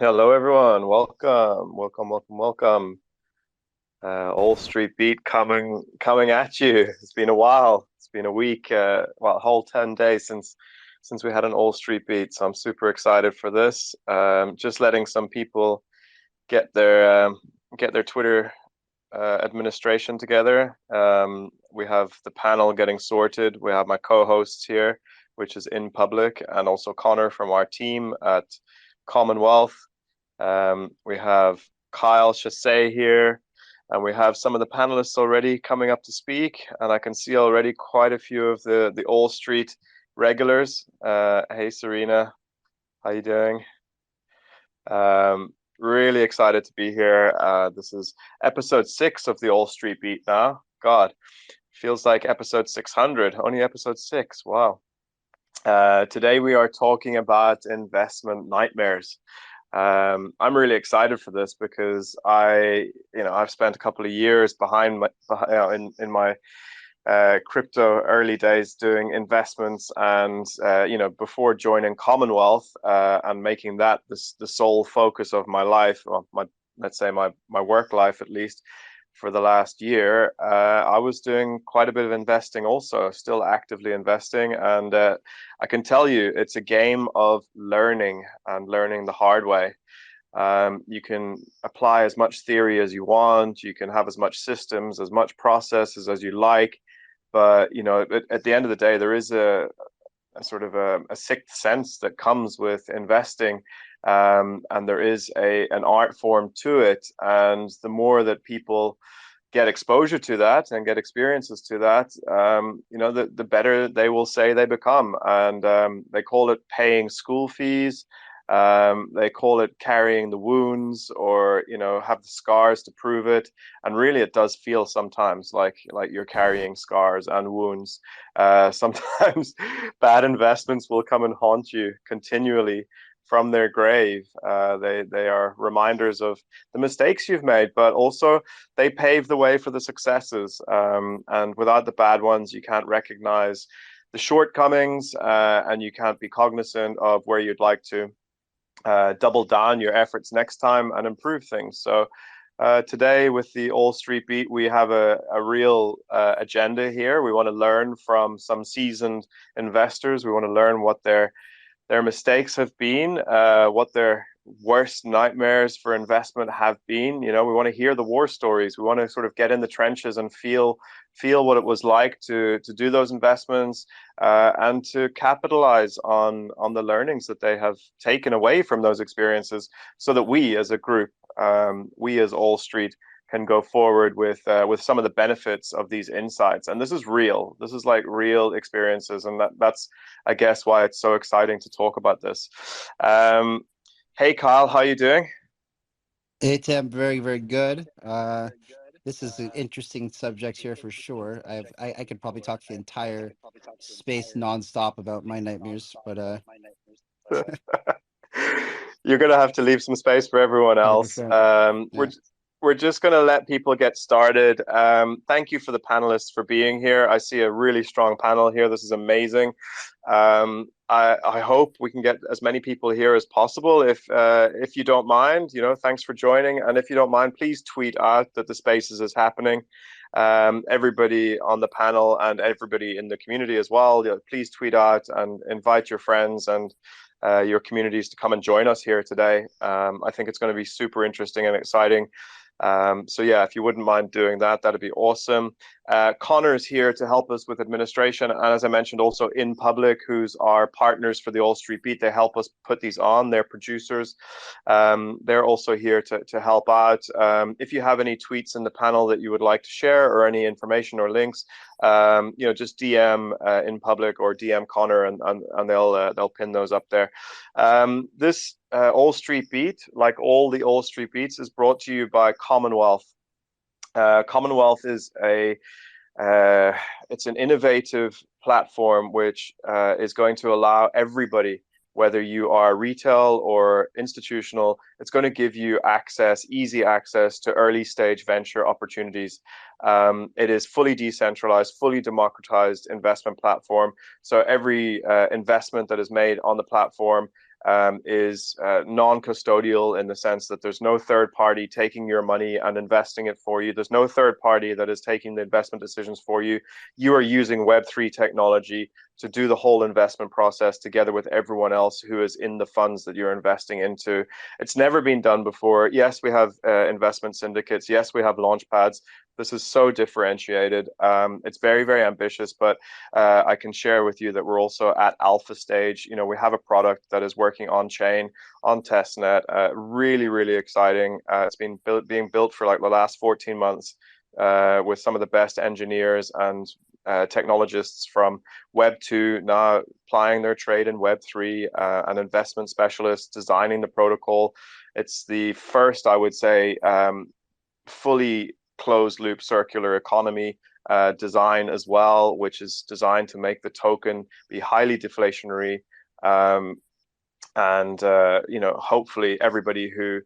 Hello, everyone. Welcome. All Street Beat coming at you. It's been a while. It's been a week, a whole 10 days since we had an All Street Beat. So I'm super excited for this. Just letting some people get their Twitter administration together. We have the panel getting sorted. We have my co-hosts here, which is in public, and also Connor from our team at Commonwealth. We have Kyle Chassé here, and we have some of the panelists already coming up to speak. And I can see already quite a few of the All Street regulars. Hey, Serena, how you doing? Really excited to be here. This is episode 6 of the All Street Beat now. God, feels like episode 600, only episode 6. Wow. Today we are talking about investment nightmares. I'm really excited for this because I've spent a couple of years in my crypto early days doing investments, and before joining Commonwealth and making that the sole focus of my life, well, my let's say my work life at least, for the last year, I was doing quite a bit of investing also, still actively investing. And I can tell you, it's a game of learning and learning the hard way. You can apply as much theory as you want. You can have as much systems, as much processes as you like. But, at the end of the day, there is a sort of a sixth sense that comes with investing. And there is an art form to it. And the more that people get exposure to that and get experiences to that, the better they will say they become. And they call it paying school fees. They call it carrying the wounds, or have the scars to prove it. And really, it does feel sometimes like you're carrying scars and wounds. Sometimes bad investments will come and haunt you continually from their grave. They are reminders of the mistakes you've made, but also they pave the way for the successes. And without the bad ones, you can't recognize the shortcomings, and you can't be cognizant of where you'd like to double down your efforts next time and improve things. So today with the All Street Beat, we have a real agenda here. We want to learn from some seasoned investors. We want to learn what their mistakes have been, what their worst nightmares for investment have been. We want to hear the war stories. We want to sort of get in the trenches and feel what it was like to do those investments, and to capitalize on the learnings that they have taken away from those experiences, so that we as a group, we as All Street, can go forward with some of the benefits of these insights. And this is real. This is like real experiences, and that's I guess why it's so exciting to talk about this. Hey Kyle, how you doing? Hey Tim, very, very good. This is an interesting subject here for sure. I could probably talk the entire space nonstop about my nightmares, but You're gonna have to leave some space for everyone else. 100%. We're Yeah. we're just gonna let people get started. Thank you for the panelists for being here. I see a really strong panel here. This is amazing. I hope we can get as many people here as possible. If you don't mind, thanks for joining. And if you don't mind, please tweet out that the Spaces is happening. Everybody on the panel and everybody in the community as well, please tweet out and invite your friends and your communities to come and join us here today. I think it's going to be super interesting and exciting. So yeah, if you wouldn't mind doing that, that'd be awesome. Connor's here to help us with administration, and as I mentioned, also in public, who's our partners for the All Street Beat. They help us put these on. They're producers. They're also here to help out. If you have any tweets in the panel that you would like to share, or any information or links, just DM in public, or DM Connor, and they'll pin those up there. This All Street Beat, like all the All Street Beats, is brought to you by Commonwealth. Commonwealth is uh, it's an innovative platform which is going to allow everybody, whether you are retail or institutional, it's going to give you easy access to early stage venture opportunities. It is fully decentralized, fully democratized investment platform. So every investment that is made on the platform is non-custodial in the sense that there's no third party taking your money and investing it for you. There's no third party that is taking the investment decisions for you. You are using Web3 technology to do the whole investment process together with everyone else who is in the funds that you're investing into. It's never been done before. Yes, we have investment syndicates. Yes, we have launch pads. This is so differentiated. It's very, very ambitious, but I can share with you that we're also at alpha stage. You know, we have a product that is working on chain, on testnet. Really, really exciting. It's been being built for like the last 14 months with some of the best engineers and technologists from Web 2 now applying their trade in Web 3, and investment specialists designing the protocol. It's the first, I would say, fully closed loop circular economy design as well, which is designed to make the token be highly deflationary. And you know, hopefully everybody who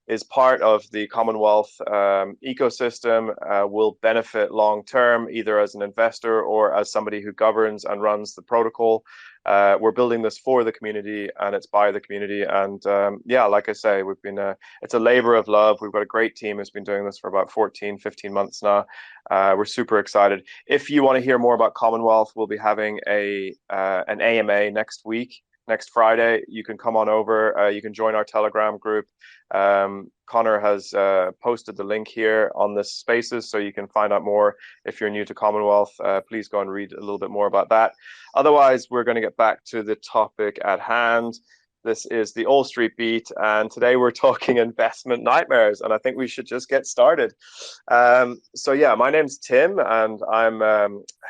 is part of the Commonwealth ecosystem will benefit long term, either as an investor or as somebody who governs and runs the protocol. We're building this for the community, and it's by the community. And yeah, like I say, we've been it's a labor of love. We've got a great team who's been doing this for about 14, 15 months now. We're super excited. If you want to hear more about Commonwealth, we'll be having an AMA next week. Next Friday, you can come on over. You can join our Telegram group. Connor has posted the link here on this Spaces, so you can find out more. If you're new to Commonwealth, please go and read a little bit more about that. Otherwise, we're going to get back to the topic at hand. This is the All Street Beat, and today we're talking investment nightmares, and I think we should just get started. So yeah, my name's Tim, and I'm,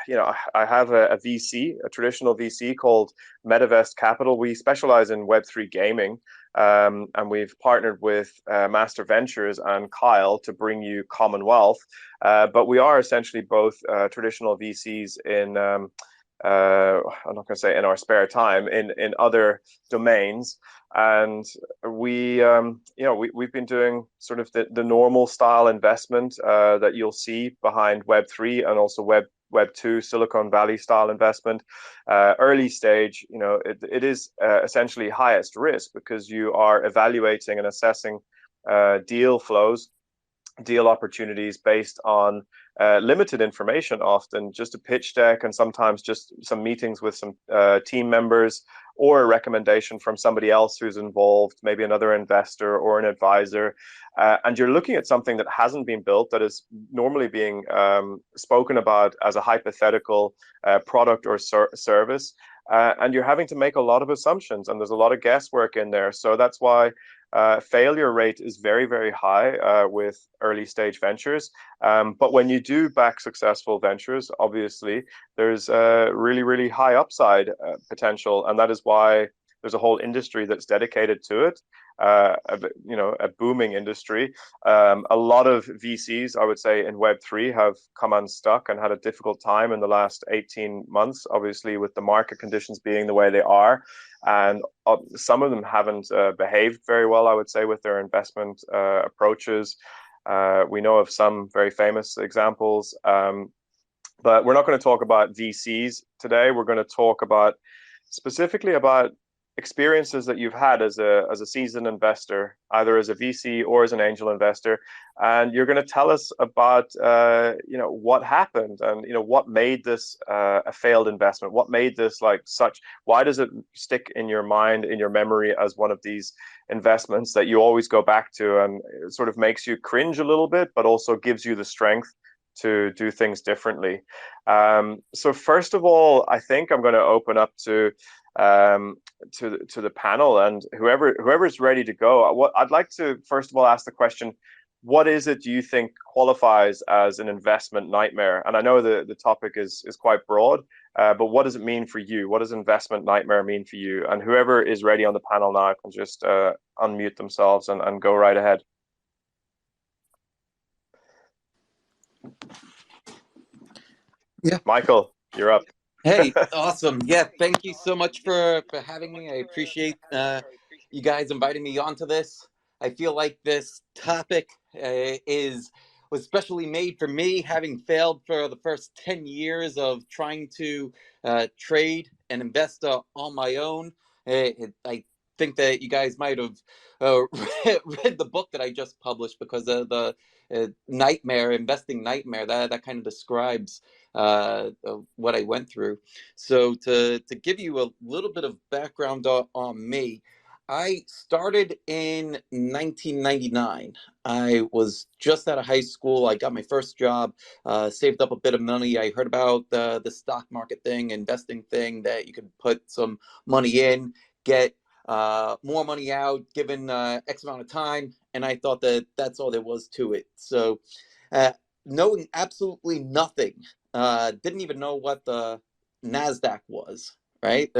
you know, I have a VC, a traditional VC called MetaVest Capital. We specialize in Web3 gaming, and we've partnered with Master Ventures and Kyle to bring you Commonwealth. But we are essentially both traditional VCs in I'm not going to say in our spare time, in other domains. And we, you know, we've been doing sort of the normal style investment that you'll see behind Web3 and also Web 2 Silicon Valley style investment. Early stage, you know, it is essentially highest risk because you are evaluating and assessing deal flows, deal opportunities based on limited information, often just a pitch deck and sometimes just some meetings with some team members or a recommendation from somebody else who's involved, maybe another investor or an advisor. And you're looking at something that hasn't been built, that is normally being spoken about as a hypothetical product or service. And you're having to make a lot of assumptions, and there's a lot of guesswork in there. So that's why failure rate is very, very high with early stage ventures. But when you do back successful ventures, obviously, there's a really, really high upside potential. And that is why there's a whole industry that's dedicated to it. You know, a booming industry. A lot of VCs, I would say, in Web3 have come unstuck and had a difficult time in the last 18 months, obviously, with the market conditions being the way they are. And some of them haven't behaved very well, I would say, with their investment approaches. We know of some very famous examples. But we're not going to talk about VCs today. We're going to talk about specifically about experiences that you've had as a seasoned investor, either as a VC or as an angel investor, and you're going to tell us about you know, what happened and, you know, what made this a failed investment, what made this like such, why does it stick in your mind, in your memory as one of these investments that you always go back to, and it sort of makes you cringe a little bit, but also gives you the strength to do things differently. So first of all, I think I'm going to open up to the panel, and whoever's ready to go. What I'd like to first of all ask the question: what is it do you think qualifies as an investment nightmare? And I know the topic is quite broad, but what does it mean for you? What does investment nightmare mean for you? And whoever is ready on the panel now can just unmute themselves and go right ahead. Yeah, Michael, you're up. hey, awesome. Yeah, thank you so much for having me. I appreciate you guys inviting me onto this. I feel like this topic was specially made for me, having failed for the first 10 years of trying to trade and invest on my own. I think that you guys might have read the book that I just published, because of the investing nightmare that kind of describes what I went through. So to give you a little bit of background on me, I started in 1999. I was just out of high school. I got my first job, saved up a bit of money. I heard about the stock market thing, investing thing, that you could put some money in, get more money out given X amount of time. And I thought that that's all there was to it. So knowing absolutely nothing, didn't even know what the NASDAQ was, right?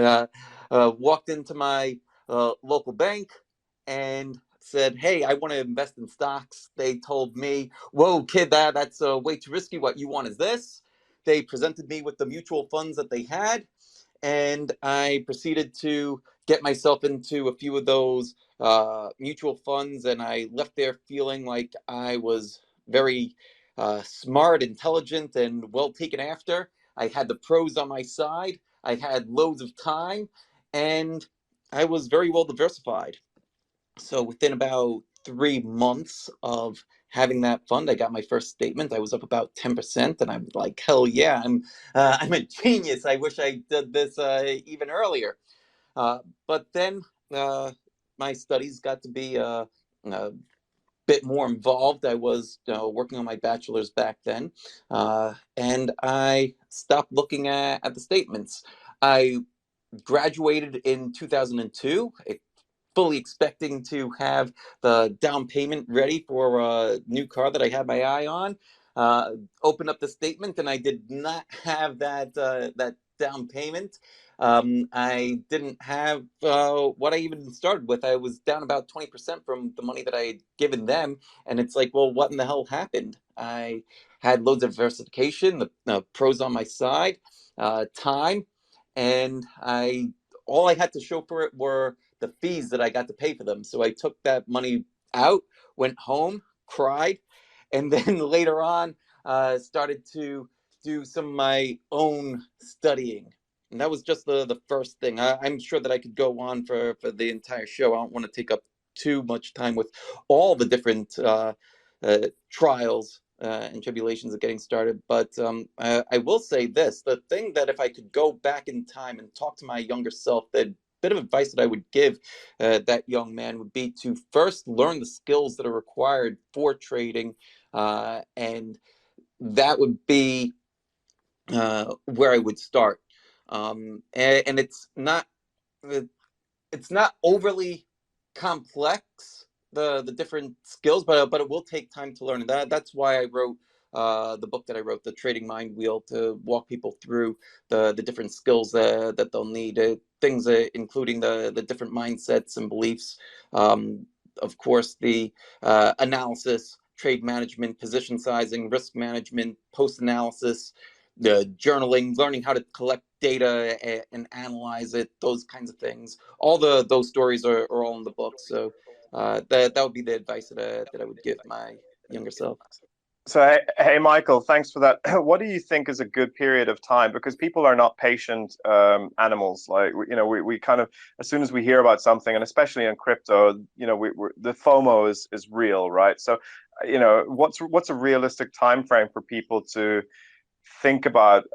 Walked into my local bank and said, "Hey, I want to invest in stocks." They told me, "Whoa, kid, that's way too risky. What you want is this." They presented me with the mutual funds that they had, and I proceeded to get myself into a few of those mutual funds, and I left there feeling like I was very smart, intelligent, and well taken after. I had the pros on my side. I had loads of time, and I was very well diversified. So within about 3 months of having that fund, I got my first statement. I was up about 10%, and I'm like, hell yeah, I'm a genius. I wish I did this even earlier. But then uh, my studies got to be a bit more involved. I was working on my bachelor's back then, and I stopped looking at the statements. I graduated in 2002, fully expecting to have the down payment ready for a new car that I had my eye on. Opened up the statement, and I did not have that down payment. I didn't have what I even started with. I was down about 20% from the money that I had given them, and it's like, well, what in the hell happened? I had loads of diversification, the pros on my side, time, and all I had to show for it were the fees that I got to pay for them. So I took that money out, went home, cried, and then later on started to do some of my own studying. And that was just the first thing. I'm sure that I could go on for the entire show. I don't want to take up too much time with all the different trials and tribulations of getting started. But I will say this, the thing that if I could go back in time and talk to my younger self, that bit of advice that I would give that young man would be to first learn the skills that are required for trading. And that would be where I would start. And it's not overly complex, the different skills, but it will take time to learn. And that's why I wrote the book that I wrote, The Trading Mind Wheel, to walk people through the different skills that they'll need, things including the different mindsets and beliefs. Of course, the analysis, trade management, position sizing, risk management, post analysis, the journaling, learning how to collect data and analyze it, those kinds of things. All those stories are all in the book. So that would be the advice that I would give my younger self. So, hey, Michael, thanks for that. What do you think is a good period of time? Because people are not patient animals. Like, we kind of, as soon as we hear about something, and especially in crypto, the FOMO is real, right? So, what's a realistic time frame for people to think about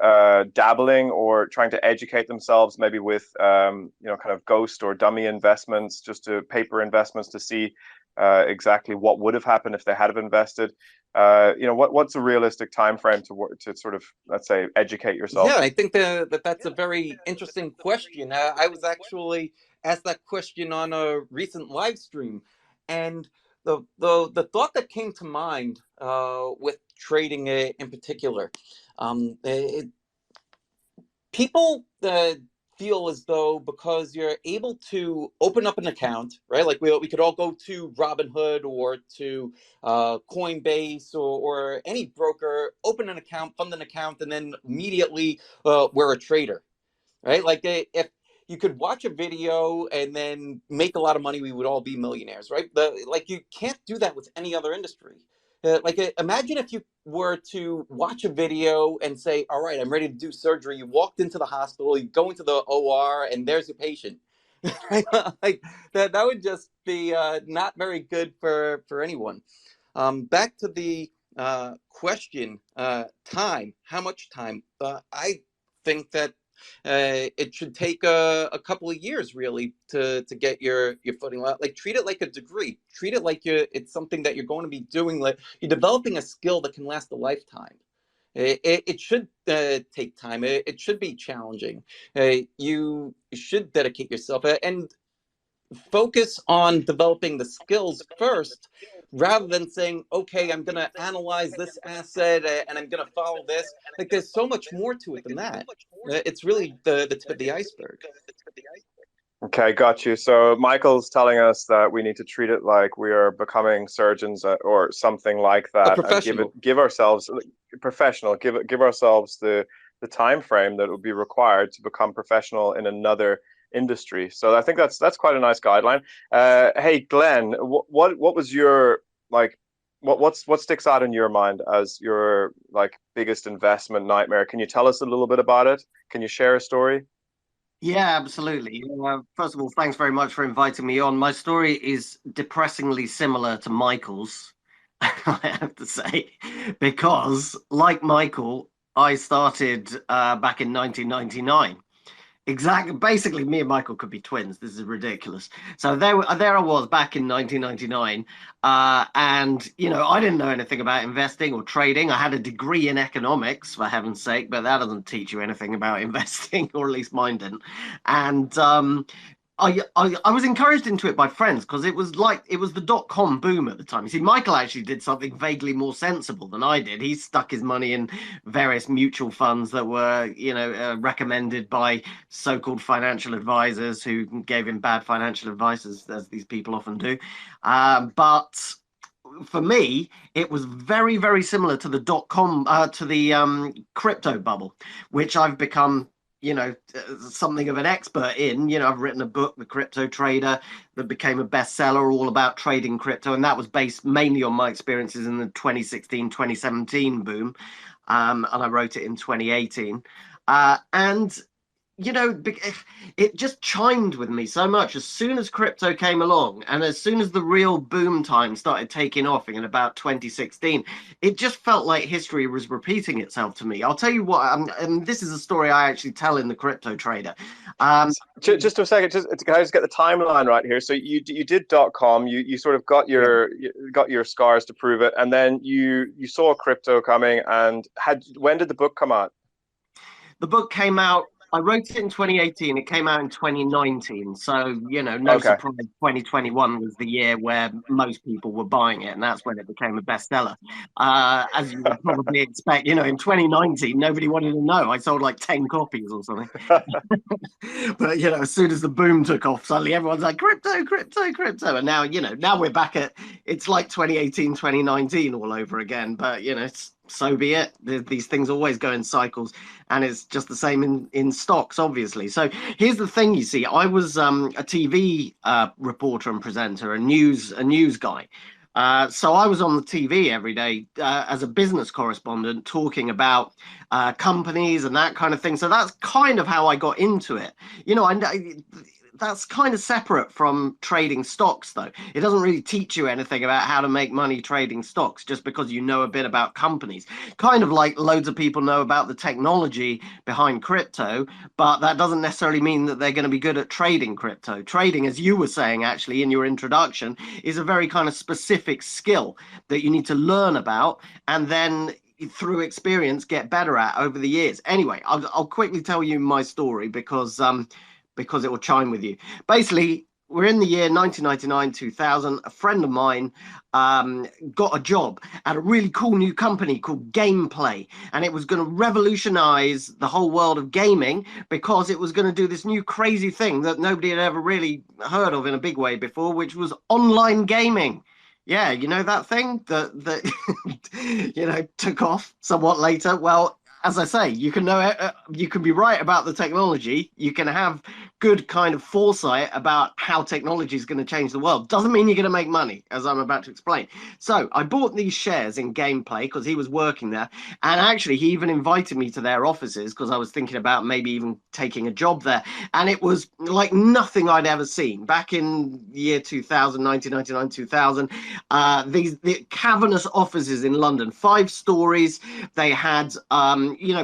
dabbling or trying to educate themselves, maybe with kind of ghost or dummy investments, just to paper investments, to see exactly what would have happened if they had have invested. What's a realistic time frame to sort of, let's say, educate yourself? Yeah, I think that's a very interesting question. I was actually asked that question on a recent live stream, and the thought that came to mind with trading in particular, people feel as though because you're able to open up an account, right? Like we could all go to Robinhood or to Coinbase or any broker, open an account, fund an account, and then immediately we're a trader, right? Like if you could watch a video and then make a lot of money, we would all be millionaires, right? Like you can't do that with any other industry. Imagine if you were to watch a video and say, all right, I'm ready to do surgery. You walked into the hospital, you go into the OR, and there's your patient. Like that would just be not very good for anyone. Back to the question, time. How much time? I think that it should take a couple of years really to get your footing. Like treat it like a degree. Treat it like it's something that you're going to be doing. Like you're developing a skill that can last a lifetime. It should take time. It should be challenging. You should dedicate yourself and focus on developing the skills first rather than saying, okay, I'm going to analyze this asset and I'm going to follow this. Like there's so much more to it than that. It's really the tip of the iceberg. Okay, got you. So Michael's telling us that we need to treat it like we are becoming surgeons or something like A that, and professional. give ourselves professional, give ourselves the time frame that would be required to become professional in another industry. So I think that's quite a nice guideline. Hey, Glenn, what was your like what sticks out in your mind as your like biggest investment nightmare? Can you tell us a little bit about it? Can you share a story? Yeah, absolutely. First of all, thanks very much for inviting me on. My story is depressingly similar to Michael's, I have to say, because like Michael, I started back in 1999. Exactly. Basically, me and Michael could be twins. This is ridiculous. So there I was back in 1999, and I didn't know anything about investing or trading. I had a degree in economics, for heaven's sake, but that doesn't teach you anything about investing, or at least mine didn't. And I was encouraged into it by friends because it was the dot-com boom at the time. You see, Michael actually did something vaguely more sensible than I did. He stuck his money in various mutual funds that were, recommended by so-called financial advisors who gave him bad financial advice, as these people often do. But for me, it was very, very similar to the dot-com, to the crypto bubble, which I've become something of an expert in. I've written a book, The Crypto Trader, that became a bestseller all about trading crypto. And that was based mainly on my experiences in the 2016, 2017 boom. And I wrote it in 2018. And it just chimed with me so much as soon as crypto came along and as soon as the real boom time started taking off in about 2016. It just felt like history was repeating itself to me. I'll tell you what, and this is a story I actually tell in The Crypto Trader. Just a second, can I just get the timeline right here? So you did .com, you sort of got your scars to prove it, and then you saw crypto coming, and when did the book come out? The book came out, I wrote it in 2018. It came out in 2019. So, no surprise, 2021 was the year where most people were buying it. And that's when it became a bestseller. As you would probably expect, in 2019, nobody wanted to know. I sold like 10 copies or something. But, as soon as the boom took off, suddenly everyone's like, crypto, crypto, crypto. And now, now we're back at, it's like 2018, 2019 all over again. But, so be it. These things always go in cycles, and it's just the same in stocks, obviously. So here's the thing, you see, I was a TV reporter and presenter, a news guy. So I was on the TV every day as a business correspondent talking about companies and that kind of thing. So that's kind of how I got into it. That's kind of separate from trading stocks, though. It doesn't really teach you anything about how to make money trading stocks just because you know a bit about companies. Kind of like loads of people know about the technology behind crypto, but that doesn't necessarily mean that they're going to be good at trading crypto. Trading, as you were saying actually in your introduction, is a very kind of specific skill that you need to learn about and then through experience get better at over the years. Anyway, I'll quickly tell you my story because it will chime with you. Basically, we're in the year 1999, 2000. A friend of mine got a job at a really cool new company called Gameplay, and it was going to revolutionize the whole world of gaming because it was going to do this new crazy thing that nobody had ever really heard of in a big way before, which was online gaming. Yeah, that thing that took off somewhat later. Well, as I say, you can be right about the technology. You can have good kind of foresight about how technology is going to change the world. Doesn't mean you're going to make money, as I'm about to explain. So I bought these shares in Gameplay because he was working there. And actually, he even invited me to their offices because I was thinking about maybe even taking a job there. And it was like nothing I'd ever seen back in the year 2000, 1999, 2000. The cavernous offices in London, 5 stories. They had,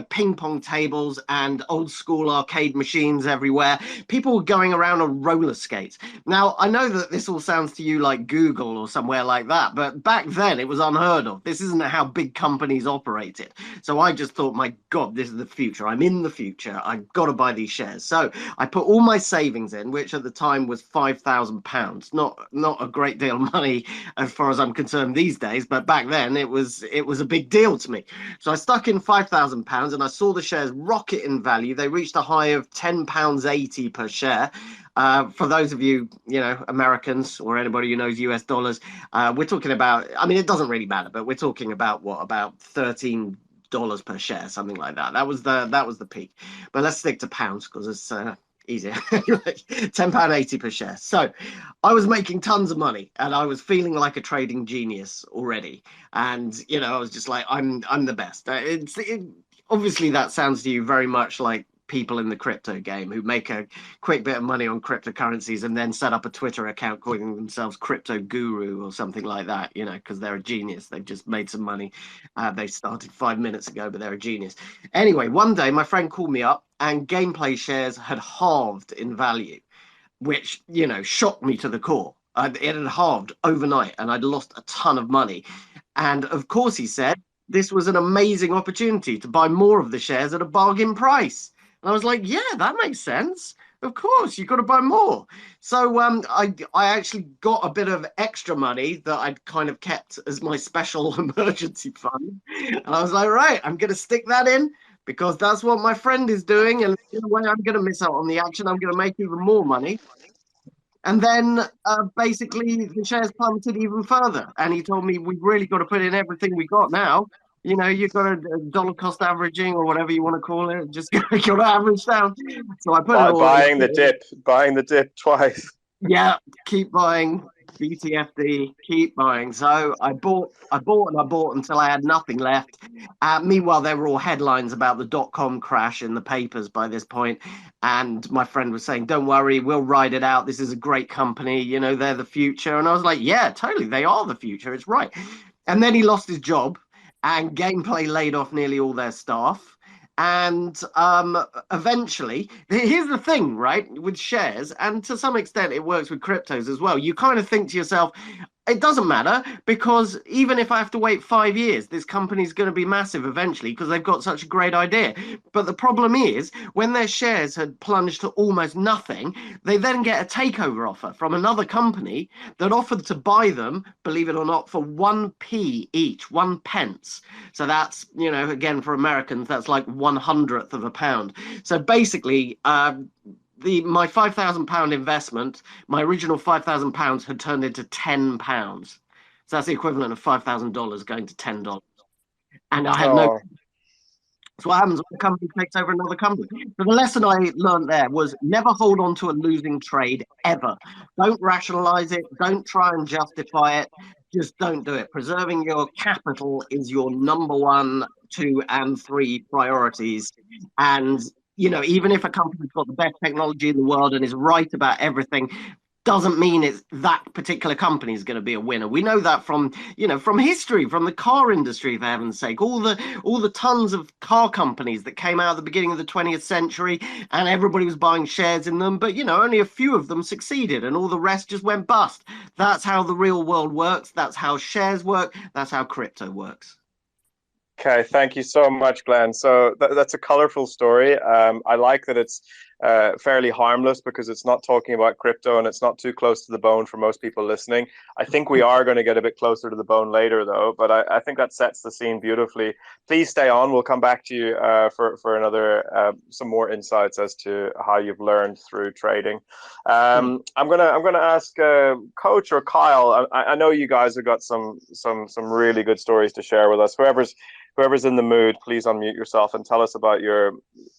ping pong tables and old school arcade machines everywhere. People were going around on roller skates. Now, I know that this all sounds to you like Google or somewhere like that, but back then it was unheard of. This isn't how big companies operated. So I just thought, my God, this is the future. I'm in the future. I've got to buy these shares. So I put all my savings in, which at the time was £5,000. Not a great deal of money as far as I'm concerned these days, but back then it was a big deal to me. So I stuck in £5,000 and I saw the shares rocket in value. They reached a high of £10.80 per share. For those of you, Americans or anybody who knows US dollars, we're talking about, I mean, it doesn't really matter, but we're talking about what, about $13 per share, something like that. That was the peak. But let's stick to pounds because it's easier. £10.80 per share. So I was making tons of money and I was feeling like a trading genius already. And, I was just like, I'm the best. Obviously that sounds to you very much like people in the crypto game who make a quick bit of money on cryptocurrencies and then set up a Twitter account calling themselves crypto guru or something like that, because they're a genius. They've just made some money. They started 5 minutes ago, but they're a genius. Anyway, one day my friend called me up and Gameplay shares had halved in value, which, shocked me to the core. It had halved overnight and I'd lost a ton of money. And of course, he said, this was an amazing opportunity to buy more of the shares at a bargain price. And I was like, yeah, that makes sense. Of course, you've got to buy more. So I actually got a bit of extra money that I'd kind of kept as my special emergency fund. And I was like, right, I'm going to stick that in because that's what my friend is doing. And in a way, I'm going to miss out on the action. I'm going to make even more money. And then basically the shares plummeted even further. And he told me, we've really got to put in everything we got now. You've got a dollar cost averaging or whatever you want to call it. Just got to average down. So I put it all buying the dip twice. Yeah, keep buying BTFD, keep buying. So I bought until I had nothing left. Meanwhile, there were all headlines about the dot-com crash in the papers by this point. And my friend was saying, don't worry, we'll ride it out. This is a great company. They're the future. And I was like, yeah, totally. They are the future. It's right. And then he lost his job and Gameplay laid off nearly all their staff. And eventually, here's the thing, right, with shares, and to some extent it works with cryptos as well. You kind of think to yourself, it doesn't matter because even if I have to wait 5 years, this company's going to be massive eventually because they've got such a great idea. But the problem is when their shares had plunged to almost nothing, they then get a takeover offer from another company that offered to buy them, believe it or not, for 1p each, 1 pence. So that's, again, for Americans, that's like 1/100th of a pound. So basically, my £5,000 investment, my original £5,000 had turned into £10. So that's the equivalent of $5,000 going to $10. And I had no. So what happens when a company takes over another company? So the lesson I learned there was never hold on to a losing trade ever. Don't rationalize it. Don't try and justify it. Just don't do it. Preserving your capital is your number 1, 2, and 3 priorities. And even if a company's got the best technology in the world and is right about everything, doesn't mean it's that particular company is going to be a winner. We know that from history, from the car industry, for heaven's sake. All the tons of car companies that came out at the beginning of the 20th century, and everybody was buying shares in them, but only a few of them succeeded, and all the rest just went bust. That's how the real world works. That's how shares work. That's how crypto works. Okay, thank you so much, Glenn. So that's a colorful story. I like that it's fairly harmless because it's not talking about crypto and it's not too close to the bone for most people listening. I think we are going to get a bit closer to the bone later, though, but I think that sets the scene beautifully. Please stay on. We'll come back to you for another some more insights as to how you've learned through trading. I'm gonna ask Coach or Kyle. I know you guys have got some really good stories to share with us. whoever's in the mood, please unmute yourself and tell us about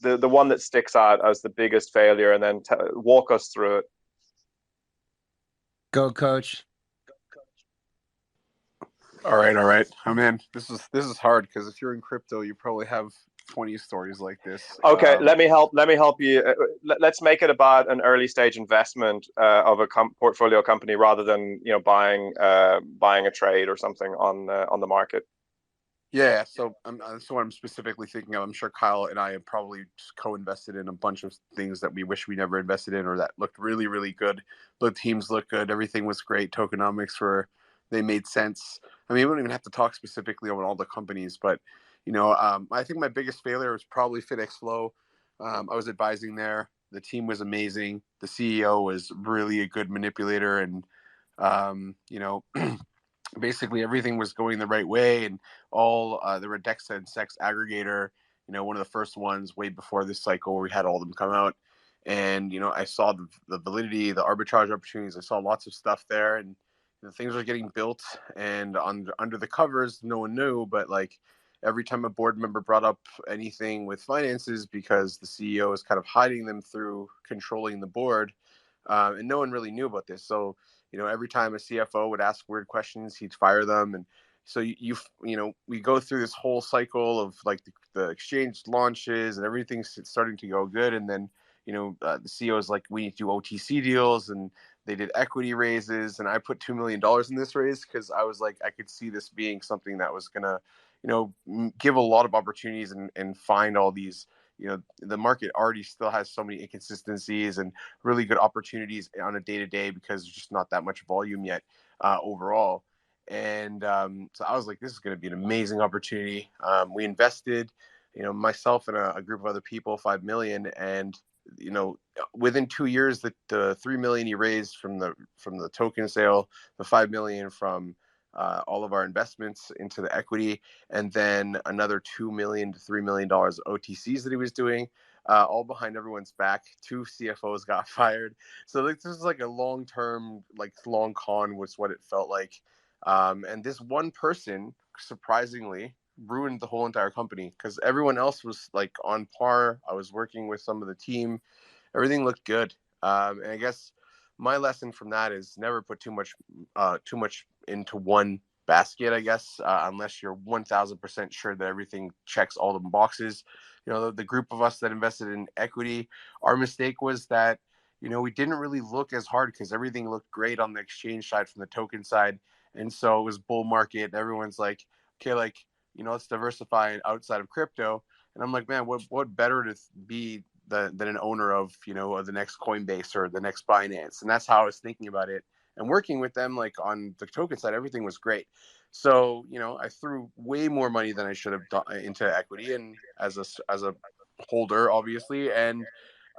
the one that sticks out as the biggest failure, and then walk us through it. Go, Coach. All right. I'm in. This is hard because if you're in crypto, you probably have 20 stories like this. Okay, let me help you. Let's make it about an early stage investment of a portfolio company rather than buying a trade or something on the market. Yeah, so that's what I'm specifically thinking of. I'm sure Kyle and I have probably co-invested in a bunch of things that we wish we never invested in, or that looked really, really good. The teams looked good. Everything was great. Tokenomics they made sense. I mean, we don't even have to talk specifically on all the companies, but I think my biggest failure was probably FitX Flow. I was advising there. The team was amazing. The CEO was really a good manipulator, and basically everything was going the right way, and all there were Dexa and Sex aggregator, one of the first ones way before this cycle where we had all of them come out. And I saw the validity, the arbitrage opportunities. I saw lots of stuff there, and things were getting built, and under the covers no one knew, but like every time a board member brought up anything with finances, because the CEO is kind of hiding them through controlling the board, and no one really knew about this. So every time a CFO would ask weird questions, he'd fire them. And so we go through this whole cycle of like the exchange launches and everything's starting to go good, and then the CEO is like, we need to do OTC deals, and they did equity raises, and I put $2 million in this raise because I was like, I could see this being something that was gonna give a lot of opportunities, and find all these, the market already still has so many inconsistencies and really good opportunities on a day-to-day because there's just not that much volume yet overall. And so I was like, this is going to be an amazing opportunity. We invested, myself and a group of other people, 5 million. And, within 2 years, the 3 million he raised from the token sale, the 5 million from all of our investments into the equity, and then another $2 million to $3 million OTCs that he was doing, all behind everyone's back. 2 CFOs got fired. So this is like a long-term, like long con was what it felt like. And this one person, surprisingly, ruined the whole entire company because everyone else was like on par. I was working with some of the team. Everything looked good. And I guess my lesson from that is never put too much into one basket, I guess, unless you're 1000% sure that everything checks all the boxes. The group of us that invested in equity, our mistake was that, we didn't really look as hard because everything looked great on the exchange side from the token side. And so it was bull market. Everyone's like, okay, like, let's diversify outside of crypto. And I'm like, man, what better to be than an owner of, of the next Coinbase or the next Binance. And that's how I was thinking about it. And working with them, like on the token side, everything was great. So, I threw way more money than I should have done into equity, and as a holder, obviously. And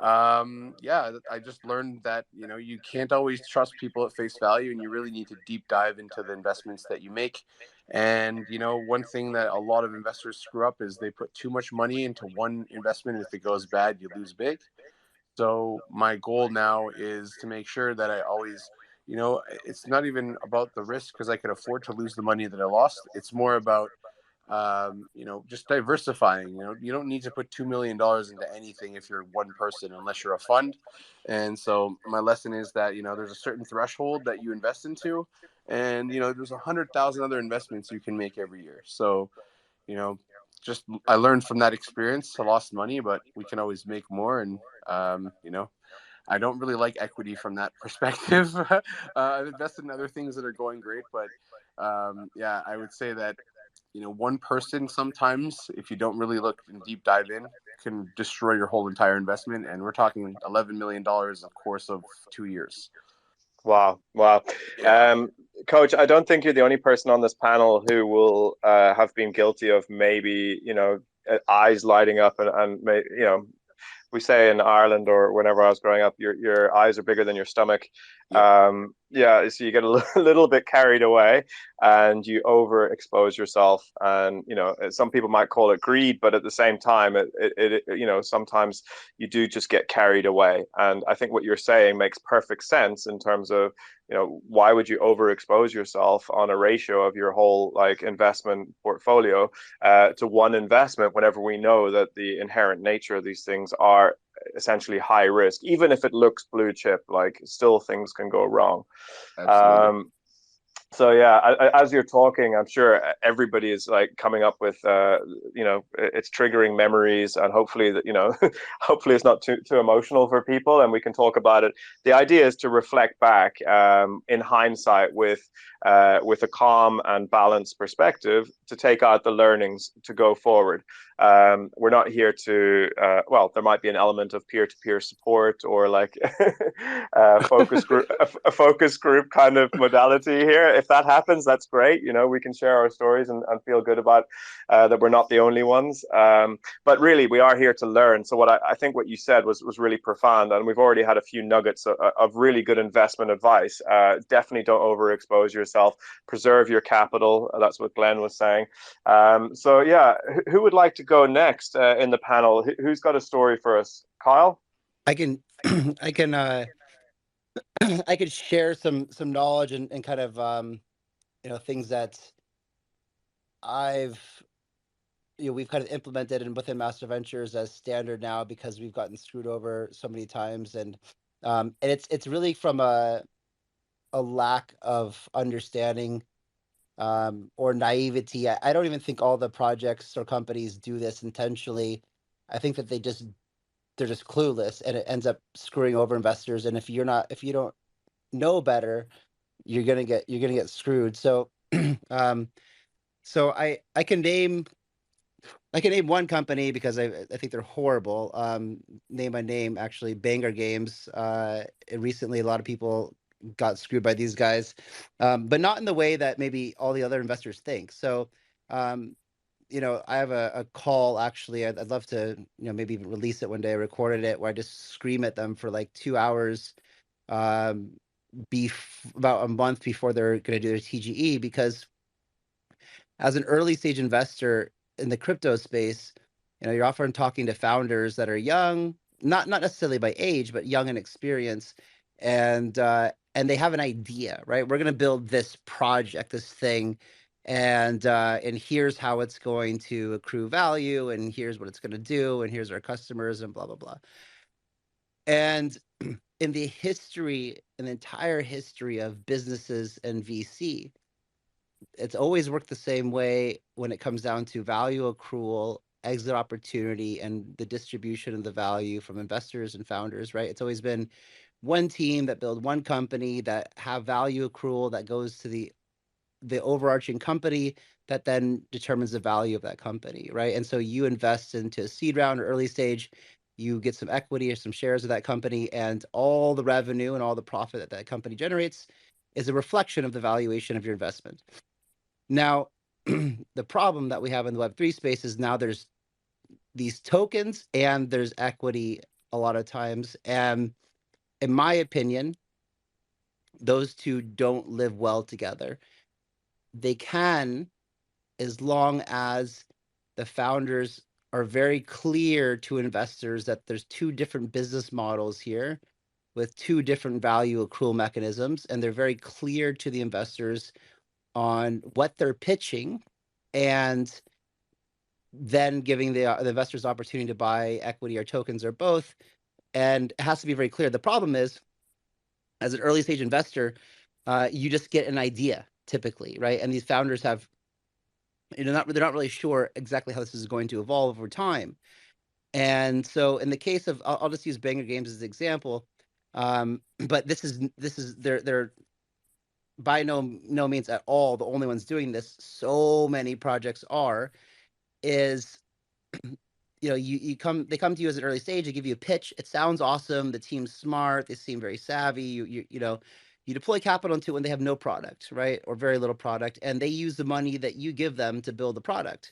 I just learned that, you can't always trust people at face value, and you really need to deep dive into the investments that you make. And, one thing that a lot of investors screw up is they put too much money into one investment. If it goes bad, you lose big. So my goal now is to make sure that I always, it's not even about the risk because I could afford to lose the money that I lost. It's more about, just diversifying. You don't need to put $2 million into anything if you're one person, unless you're a fund. And so my lesson is that, there's a certain threshold that you invest into, and, there's 100,000 other investments you can make every year. So, just I learned from that experience. I lost money, but we can always make more. And, I don't really like equity from that perspective. I've invested in other things that are going great, but I would say that, one person sometimes, if you don't really look and deep dive in, can destroy your whole entire investment. And we're talking $11 million a course of 2 years. Wow. Yeah. Coach, I don't think you're the only person on this panel who will have been guilty of maybe, eyes lighting up and we say in Ireland or whenever I was growing up, your eyes are bigger than your stomach. Yeah. yeah, so you get a little bit carried away and you overexpose yourself. And, some people might call it greed, but at the same time, sometimes you do just get carried away. And I think what you're saying makes perfect sense in terms of, why would you overexpose yourself on a ratio of your whole like investment portfolio to one investment whenever we know that the inherent nature of these things are essentially high risk. Even if it looks blue chip, like still things can go wrong. Absolutely. So yeah, as you're talking, I'm sure everybody is like coming up with, it's triggering memories, and hopefully that, hopefully it's not too emotional for people, and we can talk about it. The idea is to reflect back, in hindsight with a calm and balanced perspective to take out the learnings to go forward. We're not here to, there might be an element of peer-to-peer support or like a focus group kind of modality here. If that happens, that's great. We can share our stories and feel good about that we're not the only ones. But really, we are here to learn. So I think what you said was really profound, and we've already had a few nuggets of really good investment advice. Definitely don't overexpose yourself. Preserve your capital. That's what Glenn was saying. So yeah, who would like to go next in the panel? Who's got a story for us? Kyle? I can I can I could share some knowledge and kind of things that we've kind of implemented and within Master Ventures as standard now because we've gotten screwed over so many times, and it's really from a lack of understanding or naivety. I don't even think all the projects or companies do this intentionally. I think that they're just clueless, and it ends up screwing over investors. And if you don't know better, you're gonna get screwed. So, so I can name one company because I think they're horrible. Name by name, actually, Banger Games. Recently, a lot of people got screwed by these guys, but not in the way that maybe all the other investors think. So, I have a call actually. I'd love to, maybe even release it one day. I recorded it where I just scream at them for like 2 hours, um, about a month before they're going to do their TGE, because as an early stage investor in the crypto space, you're often talking to founders that are young, not necessarily by age, but young in experience, and they have an idea, right? We're going to build this project, this thing, and here's how it's going to accrue value, and here's what it's going to do, and here's our customers, and blah blah blah. And in the entire history of businesses and VC, it's always worked the same way when it comes down to value accrual, exit opportunity, and the distribution of the value from investors and founders, right? It's always been one team that build one company that have value accrual that goes to the overarching company that then determines the value of that company, right? And so you invest into a seed round or early stage, you get some equity or some shares of that company, and all the revenue and all the profit that company generates is a reflection of the valuation of your investment. Now, the problem that we have in the Web3 space is now there's these tokens and there's equity a lot of times. And in my opinion, those two don't live well together. They can, as long as the founders are very clear to investors that there's two different business models here with two different value accrual mechanisms, and they're very clear to the investors on what they're pitching, and then giving the investors opportunity to buy equity or tokens or both. And it has to be very clear. The problem is, as an early stage investor, you just get an idea typically, right? And these founders have, they're not really sure exactly how this is going to evolve over time. And so in the case of, I'll just use Banger Games as an example, but this is they're by no means at all the only ones doing this. So many projects is they come to you as an early stage, they give you a pitch, it sounds awesome, the team's smart, they seem very savvy, you deploy capital into it when they have no product, right, or very little product, and they use the money that you give them to build the product,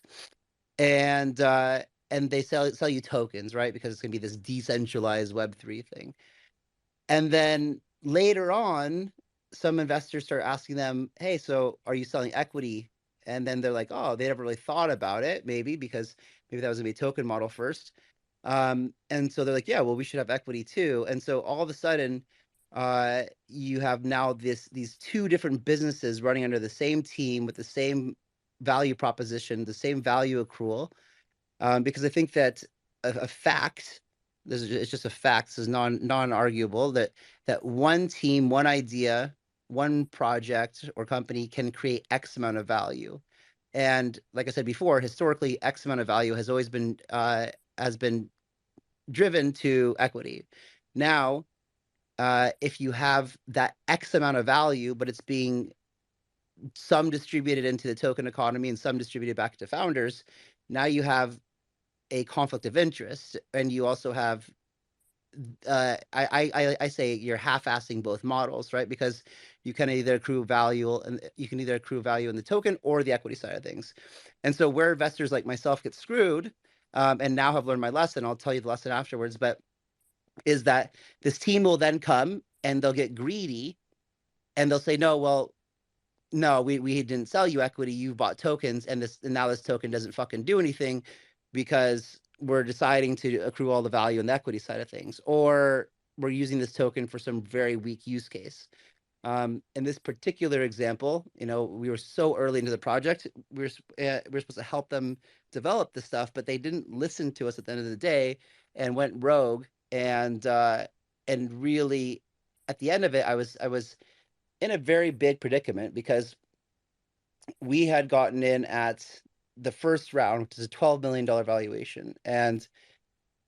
and they sell you tokens, right, because it's going to be this decentralized Web3 thing. And then later on, some investors start asking them, hey, so are you selling equity? And then they're like, oh, they never really thought about it, maybe because maybe that was gonna be a token model first. And so they're like, yeah, well, we should have equity too. And so all of a sudden, you have now these two different businesses running under the same team with the same value proposition, the same value accrual. Because I think that a fact, it's just a fact, this is non-arguable, that one team, one idea, one project or company can create X amount of value. And like I said before, historically, X amount of value has been driven to equity. Now, if you have that X amount of value, but it's being some distributed into the token economy and some distributed back to founders, now you have a conflict of interest, and you also have I say you're half-assing both models, right? Because you can either accrue value in the token or the equity side of things. And so where investors like myself get screwed, and now have learned my lesson, I'll tell you the lesson afterwards, but is that this team will then come and they'll get greedy and they'll say, no, well, no, we didn't sell you equity. You bought tokens, and now this token doesn't fucking do anything because we're deciding to accrue all the value on the equity side of things, or we're using this token for some very weak use case. In this particular example, we were so early into the project, we were supposed to help them develop the stuff, but they didn't listen to us at the end of the day and went rogue. And really, at the end of it, I was in a very big predicament because we had gotten in at the first round, which is a $12 million valuation. And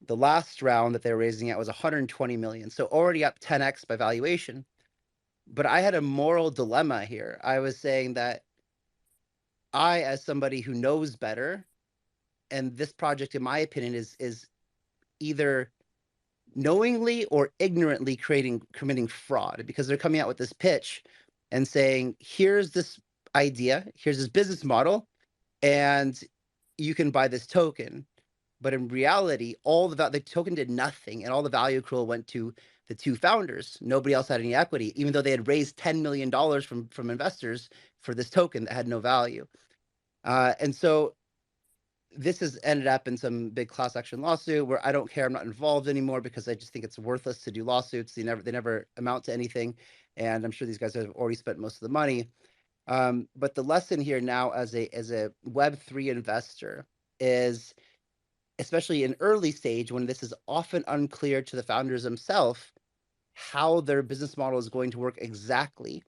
the last round that they were raising at was 120 million. So already up 10x by valuation. But I had a moral dilemma here. I was saying that I, as somebody who knows better, and this project, in my opinion, is either knowingly or ignorantly committing fraud, because they're coming out with this pitch and saying, here's this idea, here's this business model, and you can buy this token. But in reality, the token did nothing, and all the value accrual went to the two founders. Nobody else had any equity, even though they had raised $10 million from investors for this token that had no value. And so this has ended up in some big class action lawsuit where I don't care. I'm not involved anymore because I just think it's worthless to do lawsuits. They never amount to anything. And I'm sure these guys have already spent most of the money. But the lesson here now as a Web3 investor is, especially in early stage when this is often unclear to the founders themselves how their business model is going to work exactly,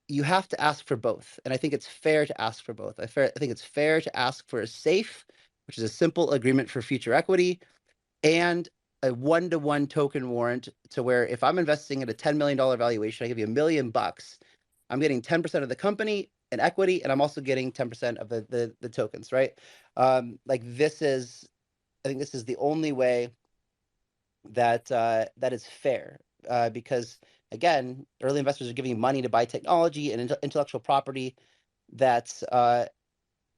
you have to ask for both. And I think it's fair to ask for both. I think it's fair to ask for a SAFE, which is a simple agreement for future equity, and a one-to-one token warrant, to where if I'm investing at a $10 million valuation, I give you $1 million, I'm getting 10% of the company in equity, and I'm also getting 10% of the tokens, right? I think this is the only way that is fair, because again, early investors are giving money to buy technology and intellectual property that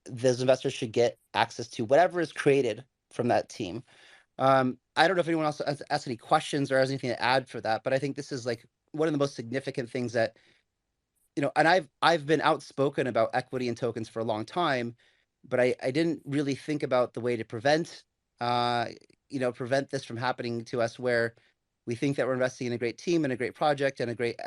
those investors should get access to whatever is created from that team. I don't know if anyone else has asked any questions or has anything to add for that, but I think this is like one of the most significant things that, and I've been outspoken about equity and tokens for a long time, but I didn't really think about the way to prevent this from happening to us, where we think that we're investing in a great team and a great project and a great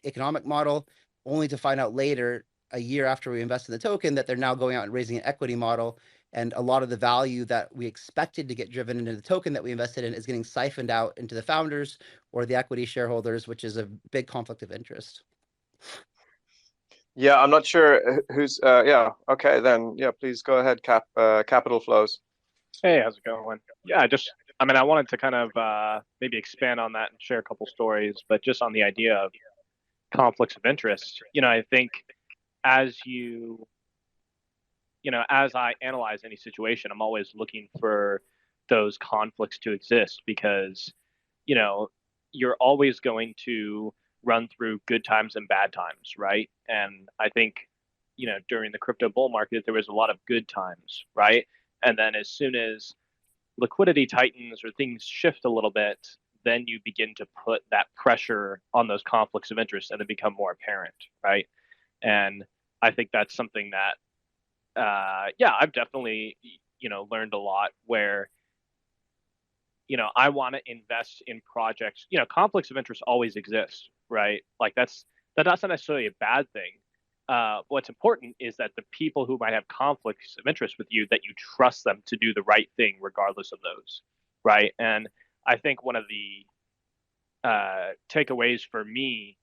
economic model, only to find out later, a year after we invest in the token, that they're now going out and raising an equity model, and a lot of the value that we expected to get driven into the token that we invested in is getting siphoned out into the founders or the equity shareholders, which is a big conflict of interest. Yeah, I'm not sure who's. Yeah, okay, then. Yeah, please go ahead, Capital Flows. Hey, how's it going? Yeah, I wanted to kind of maybe expand on that and share a couple stories, but just on the idea of conflicts of interest, I think as as I analyze any situation, I'm always looking for those conflicts to exist, because, you're always going to run through good times and bad times, right? And I think, during the crypto bull market, there was a lot of good times, right? And then as soon as liquidity tightens or things shift a little bit, then you begin to put that pressure on those conflicts of interest and they become more apparent, right? And I think that's something that, I've definitely, learned a lot where, I want to invest in projects. Conflicts of interest always exist, right? Like that's not necessarily a bad thing. What's important is that the people who might have conflicts of interest with you, that you trust them to do the right thing regardless of those, right? And I think one of the takeaways for me,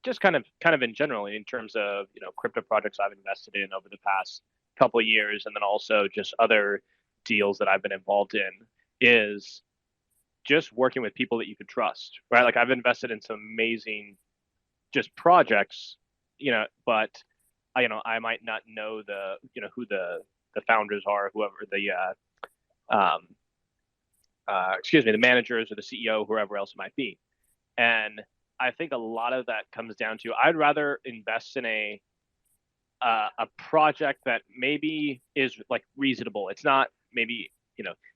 just kind of in general, in terms of crypto projects I've invested in over the past couple of years, and then also just other deals that I've been involved in, is just working with people that you could trust, right? Like I've invested in some amazing just projects, but I might not know who the founders are, whoever the managers or the CEO, whoever else it might be. And I think a lot of that comes down to, I'd rather invest in a project that maybe is like reasonable. It's not maybe,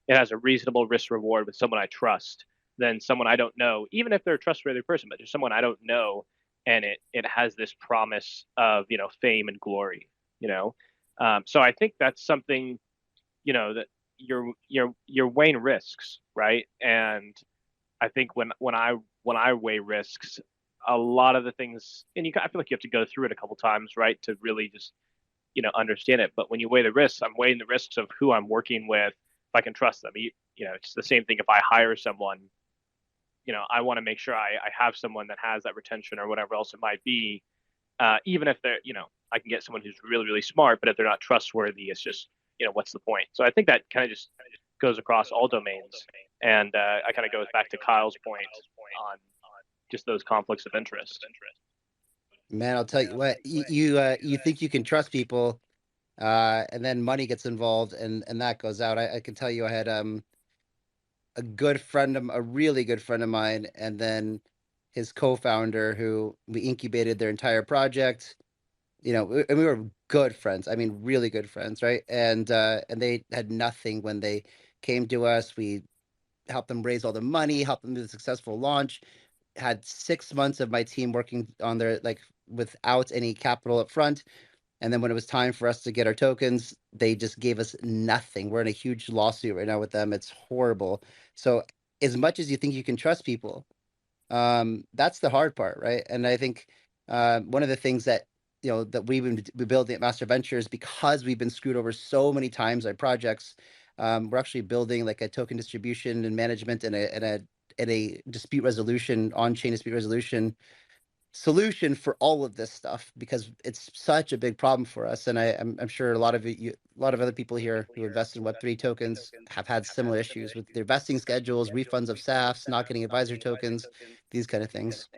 it has a reasonable risk reward with someone I trust, than someone I don't know, even if they're a trustworthy person, but just someone I don't know. And it has this promise of, fame and glory, so I think that's something, that you're weighing risks, right? And I think when I weigh risks, a lot of the things, and I feel like you have to go through it a couple times, right, to really just understand it. But when you weigh the risks, I'm weighing the risks of who I'm working with, if I can trust them. It's the same thing if I hire someone. I want to make sure I have someone that has that retention or whatever else it might be, even if they're, I can get someone who's really, really smart, but if they're not trustworthy, it's just, what's the point? So I think that kind of just goes across all domains. And I kind of goes back to Kyle's point on just those conflicts of interest. Man, I'll tell you what, you think you can trust people, and then money gets involved and that goes out. I can tell you I had a really good friend of mine, and then his co-founder, who we incubated their entire project, and we were good friends. I mean, really good friends, right? And they had nothing when they came to us. We helped them raise all the money, helped them do the successful launch, had 6 months of my team working on their, like, without any capital up front. And then when it was time for us to get our tokens, they just gave us nothing. We're in a huge lawsuit right now with them. It's horrible. So as much as you think you can trust people, that's the hard part, right? And I think one of the things that that we've been building at Master Ventures, because we've been screwed over so many times by projects, we're actually building like a token distribution and management and a dispute resolution, on-chain dispute resolution solution for all of this stuff, because it's such a big problem for us. And I'm sure a lot of other people here who invest in Web3 tokens have had similar issues with their vesting schedules, refunds of SAFs, not getting advisor tokens, these kind of things.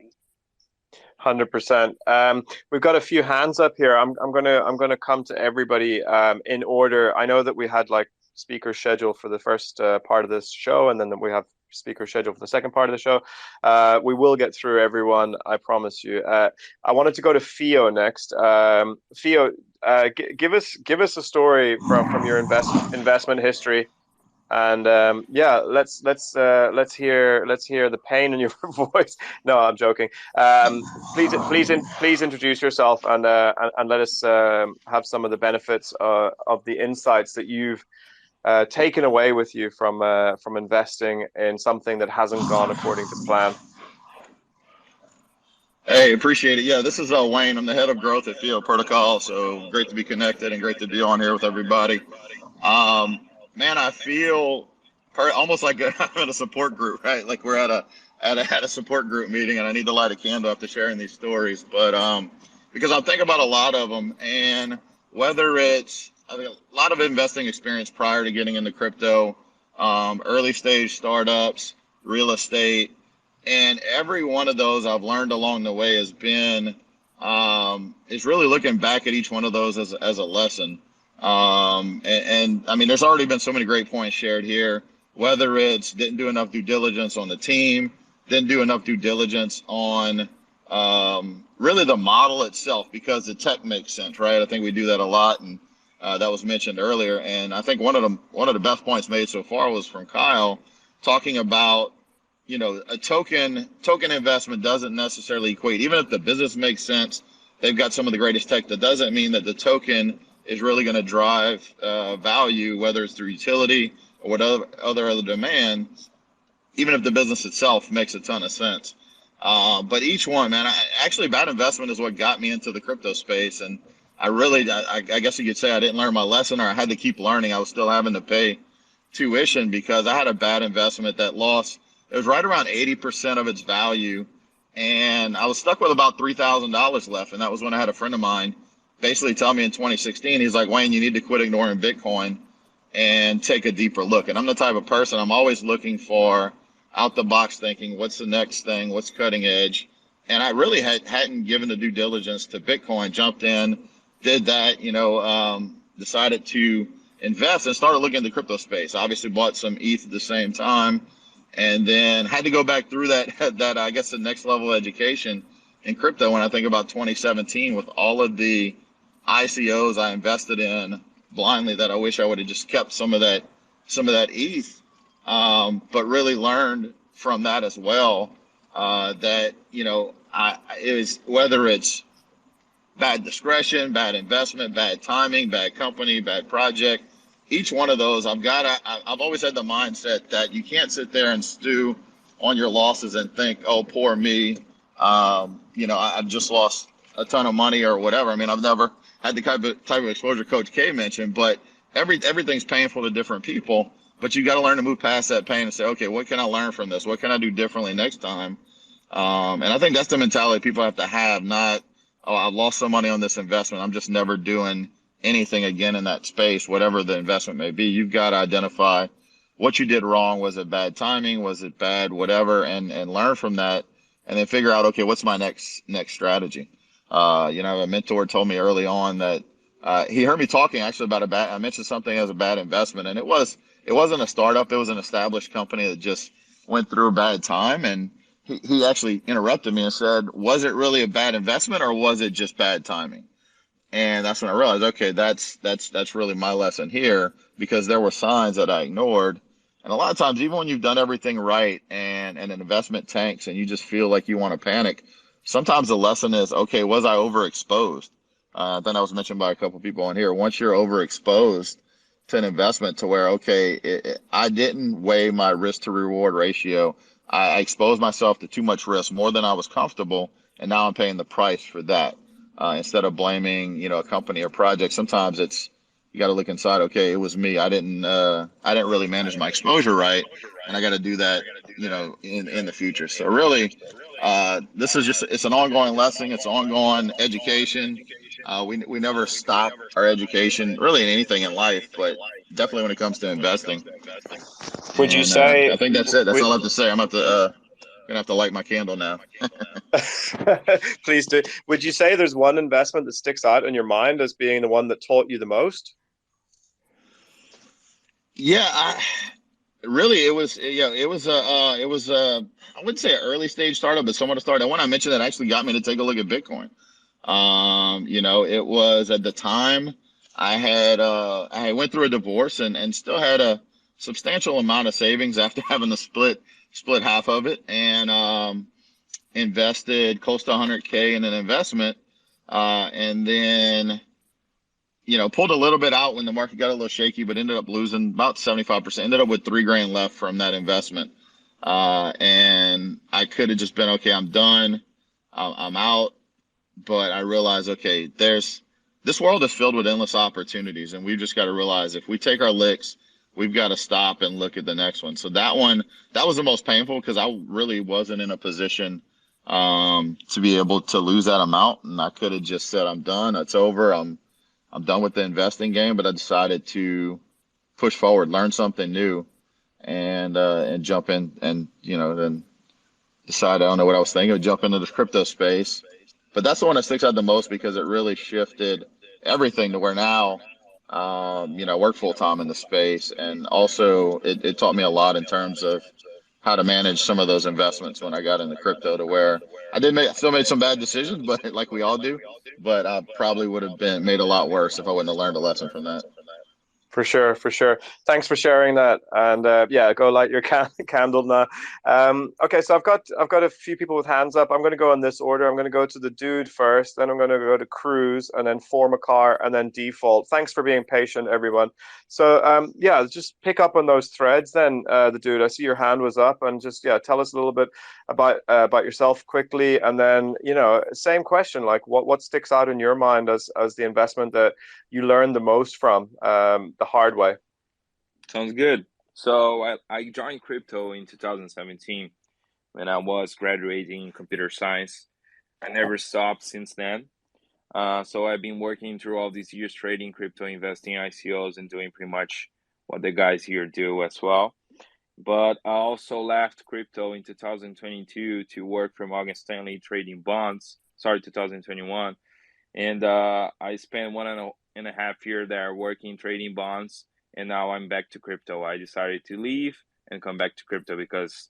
100%. We've got a few hands up here. I'm gonna come to everybody in order. I know that we had like speakers scheduled for the first part of this show, and then we have speaker scheduled for the second part of the show. We will get through everyone, I promise you. I wanted to go to Theo next. Theo, give us a story from your investment history, and let's hear the pain in your voice. No, I'm joking. Please introduce yourself and let us have some of the benefits of the insights that you've taken away with you from investing in something that hasn't gone according to plan. Hey, appreciate it. Yeah, this is Wayne. I'm the head of growth at Theo Protocol. So great to be connected and great to be on here with everybody. Man, I feel almost like I'm at a support group, right? Like we're at a support group meeting, and I need to light a candle after sharing these stories. But because I'm thinking about a lot of them, and whether it's a lot of investing experience prior to getting into crypto, early stage startups, real estate, and every one of those I've learned along the way has been is really looking back at each one of those as a lesson. And I mean, there's already been so many great points shared here, whether it's didn't do enough due diligence on the team, didn't do enough due diligence on really the model itself, because the tech makes sense, right? I think we do that a lot, and that was mentioned earlier. And I think one of the best points made so far was from Kyle, talking about a token investment doesn't necessarily equate. Even if the business makes sense, they've got some of the greatest tech. That doesn't mean that the token is really going to drive value, whether it's through utility or whatever other demand. Even if the business itself makes a ton of sense. But each one, man, actually bad investment is what got me into the crypto space. And I guess you could say I didn't learn my lesson, or I had to keep learning. I was still having to pay tuition because I had a bad investment that lost. It was right around 80% of its value. And I was stuck with about $3,000 left. And that was when I had a friend of mine basically tell me in 2016, he's like, Wayne, you need to quit ignoring Bitcoin and take a deeper look. And I'm the type of person, I'm always looking for out the box thinking, what's the next thing? What's cutting edge? And I really hadn't given the due diligence to Bitcoin, jumped in, did that, decided to invest and started looking at the crypto space. Obviously bought some ETH at the same time, and then had to go back through that I guess the next level of education in crypto when I think about 2017 with all of the ICOs I invested in blindly that I wish I would have just kept some of that ETH, but really learned from that as well, that it was, whether it's bad discretion, bad investment, bad timing, bad company, bad project, each one of those I've always had the mindset that you can't sit there and stew on your losses and think, oh, poor me, I've just lost a ton of money or whatever. I mean, I've never had the type of exposure Coach K mentioned, but everything's painful to different people. But you got to learn to move past that pain and say, okay, what can I learn from this? What can I do differently next time? And I think that's the mentality people have to have. Not, oh, I lost some money on this investment, I'm just never doing anything again in that space, whatever the investment may be. You've got to identify what you did wrong. Was it bad timing? Was it bad whatever? And learn from that, and then figure out, okay, what's my next strategy? A mentor told me early on that he heard me talking actually about I mentioned something as a bad investment, and it wasn't a startup. It was an established company that just went through a bad time. And he actually interrupted me and said, was it really a bad investment or was it just bad timing? And that's when I realized, okay, that's really my lesson here, because there were signs that I ignored. And a lot of times, even when you've done everything right and an investment tanks and you just feel like you want to panic, sometimes the lesson is, okay, was I overexposed? Then I was mentioned by a couple of people on here. Once you're overexposed to an investment to where, okay, I didn't weigh my risk to reward ratio. I exposed myself to too much risk, more than I was comfortable, and now I'm paying the price for that. Instead of blaming, a company or project, sometimes you got to look inside. Okay, it was me. I didn't really manage my exposure right, and I got to do that, in the future. So really, this is it's an ongoing lesson. It's ongoing education. We never stop our education really in anything in life, but definitely when it comes to investing. Would you say? I think that's it. That's all I have to say. I'm gonna have to light my candle now. Please do. Would you say there's one investment that sticks out in your mind as being the one that taught you the most? Yeah, really, it was I wouldn't say an early stage startup, but someone to start. And when I mentioned that actually got me to take a look at Bitcoin. It was at the time I went through a divorce and still had a substantial amount of savings after having to split half of it, and invested close to 100K in an investment, and then pulled a little bit out when the market got a little shaky, but ended up losing about 75%. Ended up with $3,000 left from that investment, and I could have just been, okay, I'm done, I'm out. But I realized, okay, this world is filled with endless opportunities, and we've just got to realize if we take our licks, we've got to stop and look at the next one. So that was the most painful, because I really wasn't in a position to be able to lose that amount, and I could have just said, I'm done, it's over, I'm done with the investing game. But I decided to push forward, learn something new, and jump in, and then decide, I don't know what I was thinking, jump into this crypto space. But that's the one that sticks out the most, because it really shifted everything to where now, I work full time in the space. And also it taught me a lot in terms of how to manage some of those investments when I got into crypto, to where I still made some bad decisions, but like we all do, but I probably would have been made a lot worse if I wouldn't have learned a lesson from that. For sure, for sure. Thanks for sharing that, and yeah, go light your candle now. Okay, so I've got a few people with hands up. I'm going to go in this order. I'm going to go to the dude first, then I'm going to go to Cruz, and then form a car, and then default. Thanks for being patient, everyone. So yeah, just pick up on those threads. Then the dude, I see your hand was up, and just yeah, tell us a little bit about yourself quickly, and then same question, like what sticks out in your mind as the investment that you learned the most from the hard way. Sounds good. So I joined crypto in 2017 when I was graduating in computer science. I never stopped since then. So I've been working through all these years trading crypto, investing ICOs, and doing pretty much what the guys here do as well. But I also left crypto in 2022 to work for Morgan Stanley trading bonds. Sorry, 2021. And I spent 1.5 years there working trading bonds, and now I'm back to crypto. I decided to leave and come back to crypto because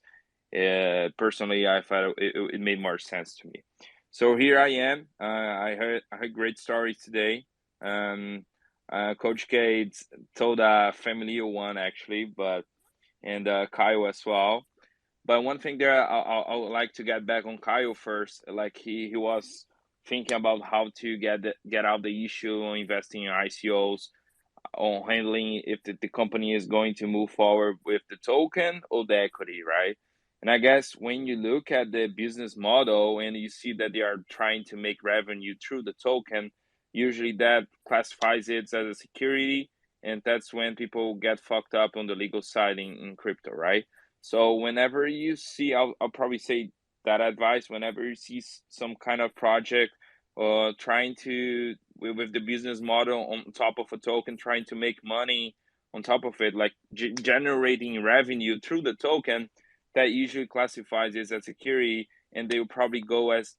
personally I thought it made more sense to me. So here I am. I heard great stories today. Coach K told a familiar one actually, and Kyle as well. But one thing there, I would like to get back on Kyle first. Like he was thinking about how to get out the issue on investing in ICOs, on handling if the company is going to move forward with the token or the equity, right? And I guess when you look at the business model and you see that they are trying to make revenue through the token, usually that classifies it as a security, and that's when people get fucked up on the legal side in crypto, right? So whenever you see, I'll probably say that advice, whenever you see some kind of project trying to, with the business model on top of a token, trying to make money on top of it, like generating revenue through the token, that usually classifies it as security, and they will probably go as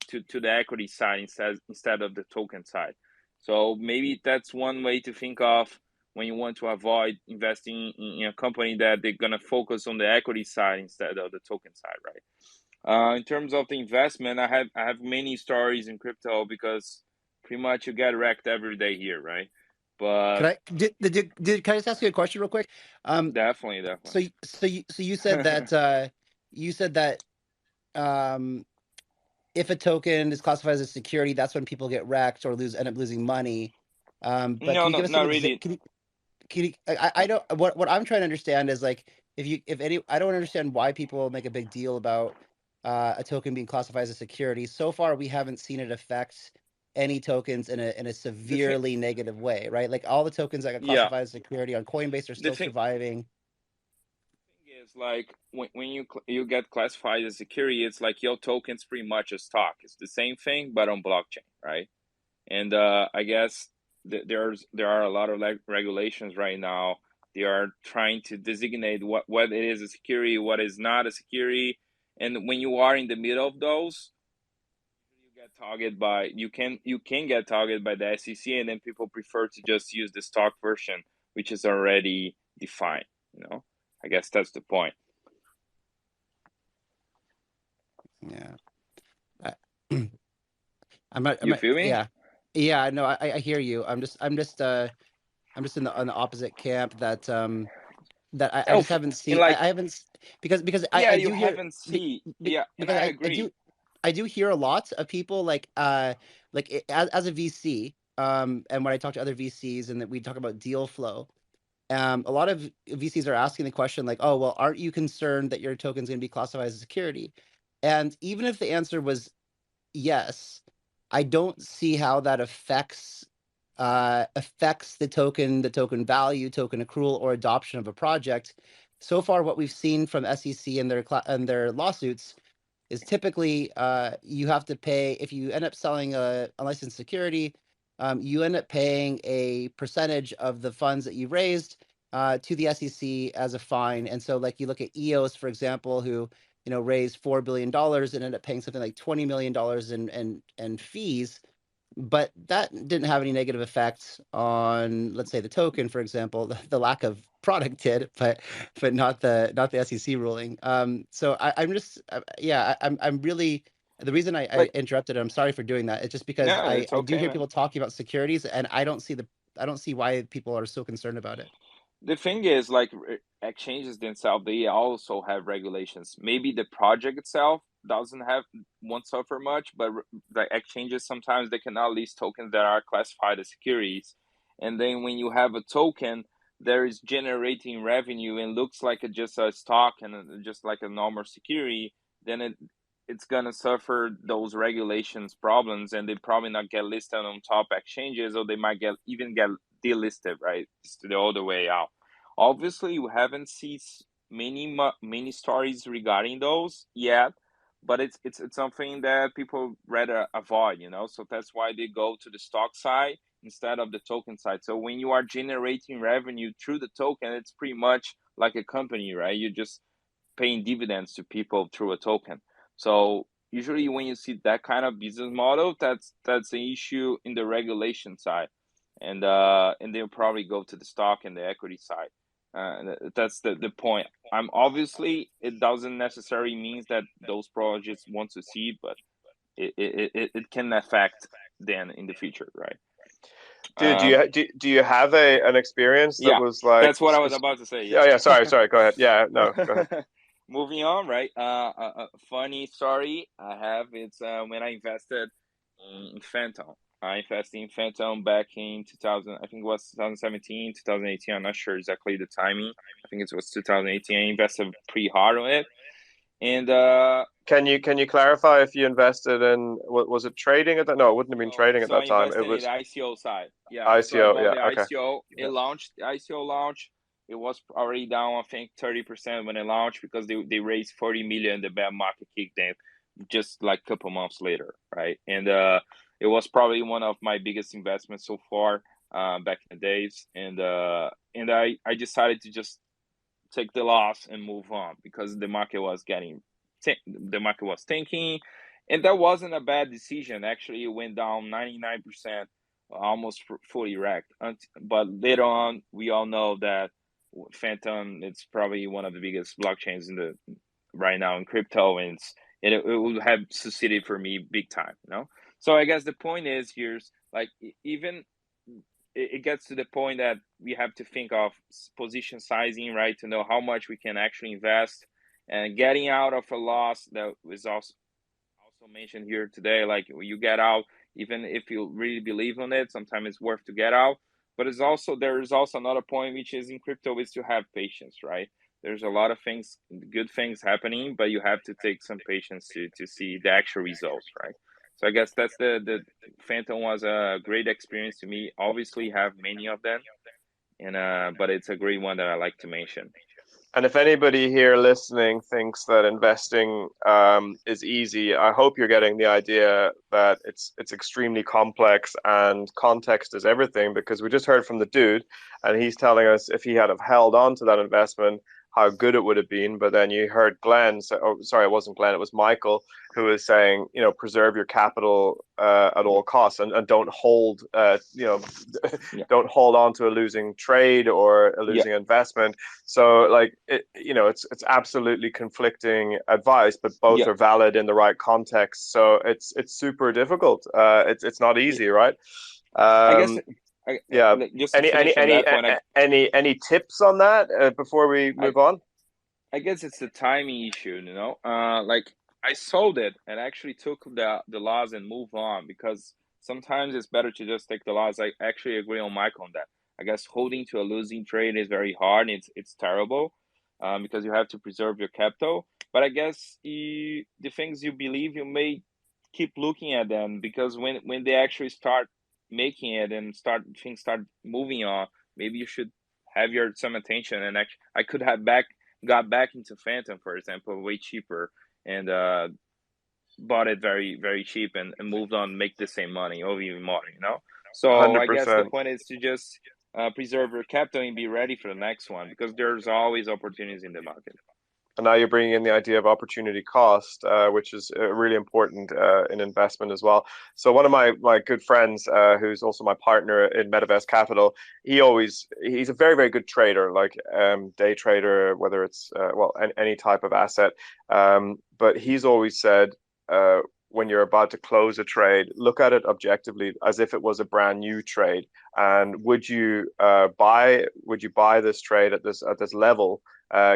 to the equity side instead of the token side. So maybe that's one way to think of when you want to avoid investing in a company, that they're going to focus on the equity side instead of the token side, right? In terms of the investment, I have many stories in crypto because pretty much you get wrecked every day here, right? But can I just ask you a question real quick? definitely. So you said that if a token is classified as a security, that's when people get wrecked or end up losing money. But No, can you give us not some really. can you, I don't, what I'm trying to understand is like, I don't understand why people make a big deal about a token being classified as a security. So far, we haven't seen it affect any tokens in a severely negative way, right? Like all the tokens that got Yeah, classified as security on Coinbase are the still thing surviving. is, like, when you get classified as security, it's like your token's pretty much a stock. It's the same thing, but on blockchain, right? And I guess there are a lot of regulations right now. They are trying to designate what it is a security, what is not a security, and when you are in the middle of those, you get targeted by you can get targeted by the SEC, and then people prefer to just use the stock version, which is already defined. I guess that's the point. Yeah. I'm not, You feel me? yeah, no, I hear you. I'm just on the opposite camp that I just haven't and seen. like, I haven't, because yeah, I you do hear, haven't see, yeah, and because I agree. I do hear a lot of people like as a VC, and when I talk to other VCs and that we talk about deal flow, a lot of VCs are asking the question like, oh, well, aren't you concerned that your token's going to be classified as security? And even if the answer was yes, I don't see how that affects the token value, token accrual, or adoption of a project. So far, what we've seen from SEC and their lawsuits is typically you have to pay if you end up selling a licensed security. You end up paying a percentage of the funds that you raised to the SEC as a fine. And so, like you look at EOS, for example, who raised $4 billion and ended up paying something like $20 million in fees, but that didn't have any negative effects on, let's say, the token, for example. The lack of product did, but not the SEC ruling. So I'm just I'm really, the reason I Like, interrupted, I'm sorry for doing that. It's just because no, I it's do okay, hear man. people talking about securities, and I don't see I don't see why people are so concerned about it. The thing is, like, exchanges themselves, they also have regulations. Maybe the project itself doesn't have won't suffer much, but the exchanges sometimes they cannot list tokens that are classified as securities. And then when you have a token that is generating revenue and looks like just a stock and just like a normal security, then it's gonna suffer those regulations problems, and they probably not get listed on top exchanges, or they might even get delisted, right? It's the other way out. Obviously, we haven't seen many stories regarding those yet, but it's something that people rather avoid, you know. So that's why they go to the stock side instead of the token side. So when you are generating revenue through the token, it's pretty much like a company, right? You're just paying dividends to people through a token. So usually when you see that kind of business model, that's an issue in the regulation side, and they'll probably go to the stock and the equity side. That's the point. I'm obviously, it doesn't necessarily mean that those projects won't succeed, but it can affect then in the future, right? Dude, do you have an experience that Yeah, was like? that's what I was about to say. Yeah, Yeah. yeah. Sorry. Go ahead. Yeah, no, go ahead. Moving on, right? A funny story I have, it's when I invested in Phantom. I invested in Phantom back in 2000, I think it was 2017, 2018. I'm not sure exactly the timing. I think it was 2018. I invested pretty hard on it. And Can you clarify if you invested in, was it trading at that? No, it wouldn't have been trading at so I that time. It invested in was the ICO side. Yeah, so I ICO. bought Yeah, the okay. ICO. It Yeah. launched, the ICO launch. It was already down, I think, 30% when it launched, because they raised 40 million. The bear market kicked in just like a couple months later, right? And it was probably one of my biggest investments so far back in the days. And I decided to just take the loss and move on, because the market was tanking, and that wasn't a bad decision. Actually, it went down 99%, almost fully wrecked. But later on, we all know that Phantom, it's probably one of the biggest blockchains in the right now in crypto, and it would have succeeded for me big time, you know. So I guess the point is, here's like, even it gets to the point that we have to think of position sizing, right, to know how much we can actually invest, and getting out of a loss that was also mentioned here today. Like, you get out, even if you really believe on it, sometimes it's worth to get out. But there is also another point, which is in crypto, is to have patience, right? There's a lot of things, good things happening, but you have to take some patience to see the actual results, right? So I guess that's the Phantom was a great experience to me. Obviously, have many of them, and but it's a great one that I like to mention. And if anybody here listening thinks that investing is easy, I hope you're getting the idea that it's extremely complex, and context is everything, because we just heard from the dude, and he's telling us if he had have held on to that investment, how good it would have been. But then you heard Glenn say, oh, sorry, it wasn't Glenn, it was Michael, who was saying, preserve your capital at all costs, and don't hold, Yeah. don't hold on to a losing trade or a losing investment. So like, it's absolutely conflicting advice, but both Yeah. are valid in the right context. So it's super difficult. It's not easy, right? I guess Yeah. just to finish on that point, Any tips on that before we move on? I guess it's a timing issue, you know. Like, I sold it and actually took the loss and move on, because sometimes it's better to just take the loss. I actually agree on Mike on that. I guess holding to a losing trade is very hard. It's terrible, because you have to preserve your capital. But I guess the things you believe, you may keep looking at them, because when they actually start making it and things start moving on, maybe you should have some attention. And actually, I could have got back into Phantom, for example, way cheaper, and bought it very, very cheap, and moved on, make the same money or even more, you know. So I guess the 100%. point is to just preserve your capital and be ready for the next one, because there's always opportunities in the market. And now you're bringing in the idea of opportunity cost, which is really important in investment as well. So one of my good friends, who's also my partner in Metavest Capital, he's a very, very good trader, like day trader, whether it's any type of asset. But he's always said, when you're about to close a trade, look at it objectively as if it was a brand new trade, and would you buy this trade at this level,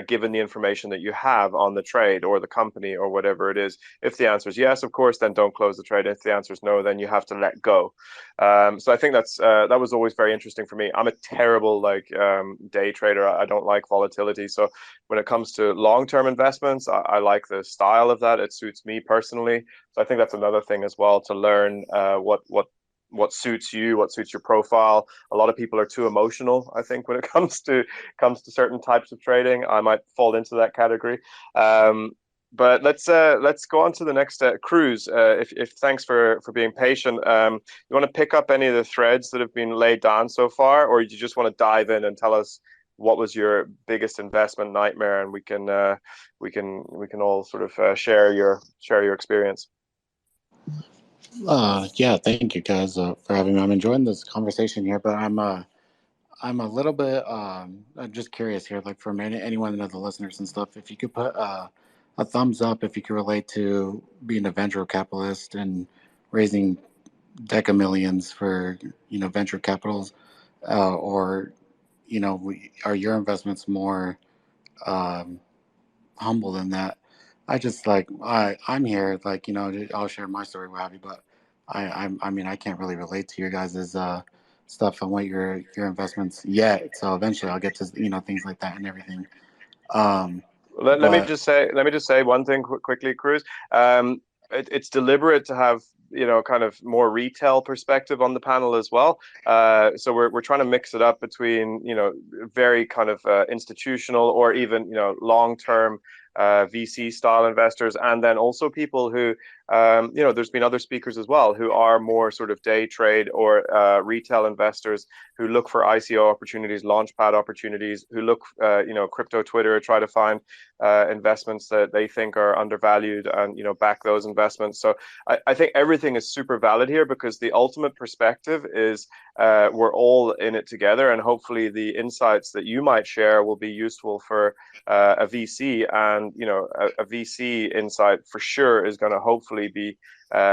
given the information that you have on the trade or the company or whatever it is? If the answer is yes, of course, then don't close the trade. If the answer is no, then you have to let go. So I think that was always very interesting for me. I'm a terrible day trader. I don't like volatility. So when it comes to long-term investments, I like the style of that. It suits me personally. So I think that's another thing as well, to learn what suits you, what suits your profile. A lot of people are too emotional, I think, when it comes to certain types of trading. I might fall into that category. But let's go on to the next cruise. If thanks for being patient. You want to pick up any of the threads that have been laid down so far, or you just want to dive in and tell us what was your biggest investment nightmare, and we can all sort of share your experience. Yeah, thank you guys for having me. I'm enjoying this conversation here, but I'm a little bit I'm just curious here, like from anyone of the listeners and stuff, if you could put a thumbs up if you could relate to being a venture capitalist and raising deca millions for venture capitals, or are your investments more um, humble than that? I just I'm here, I'll share my story, what have you, but I mean, I can't really relate to your guys' stuff and what your investments yet. So eventually I'll get to things like that and everything. Let me But just say one thing quickly, Cruz. It's deliberate to have kind of more retail perspective on the panel as well. So we're trying to mix it up between very kind of institutional or even long term VC style investors, and then also people who there's been other speakers as well who are more sort of day trade or retail investors who look for ICO opportunities, launchpad opportunities, who look crypto Twitter, try to find investments that they think are undervalued and back those investments. So I think everything is super valid here, because the ultimate perspective is we're all in it together, and hopefully the insights that you might share will be useful for a VC, and a VC insight for sure is going to hopefully be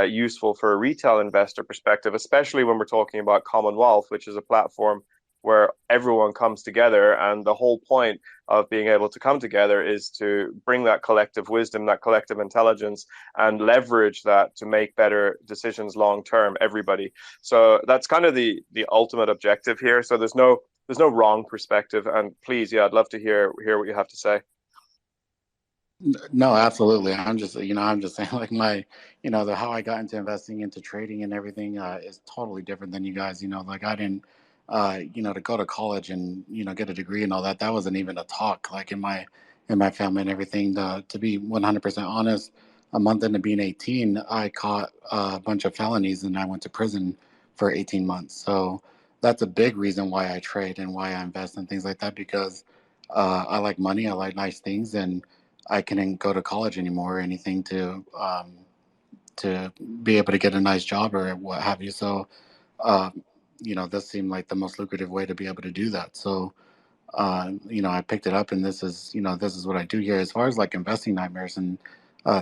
useful for a retail investor perspective, especially when we're talking about Commonwealth, which is a platform where everyone comes together, and the whole point of being able to come together is to bring that collective wisdom, that collective intelligence, and leverage that to make better decisions long term, everybody. So that's kind of the ultimate objective here. So there's no wrong perspective, and please, yeah, I'd love to hear what you have to say. no, absolutely. I'm just saying, like, my, how I got into investing, into trading and everything is totally different than you guys. Like, I didn't, to go to college and get a degree and all that. That wasn't even a talk, like in my family and everything. To be 100% honest, a month into being 18, I caught a bunch of felonies and I went to prison for 18 months. So that's a big reason why I trade and why I invest and things like that, because I like money, I like nice things, and I couldn't go to college anymore or anything to be able to get a nice job or what have you. So, uh, this seemed like the most lucrative way to be able to do that. So, I picked it up, and this is what I do here. As far as like investing nightmares and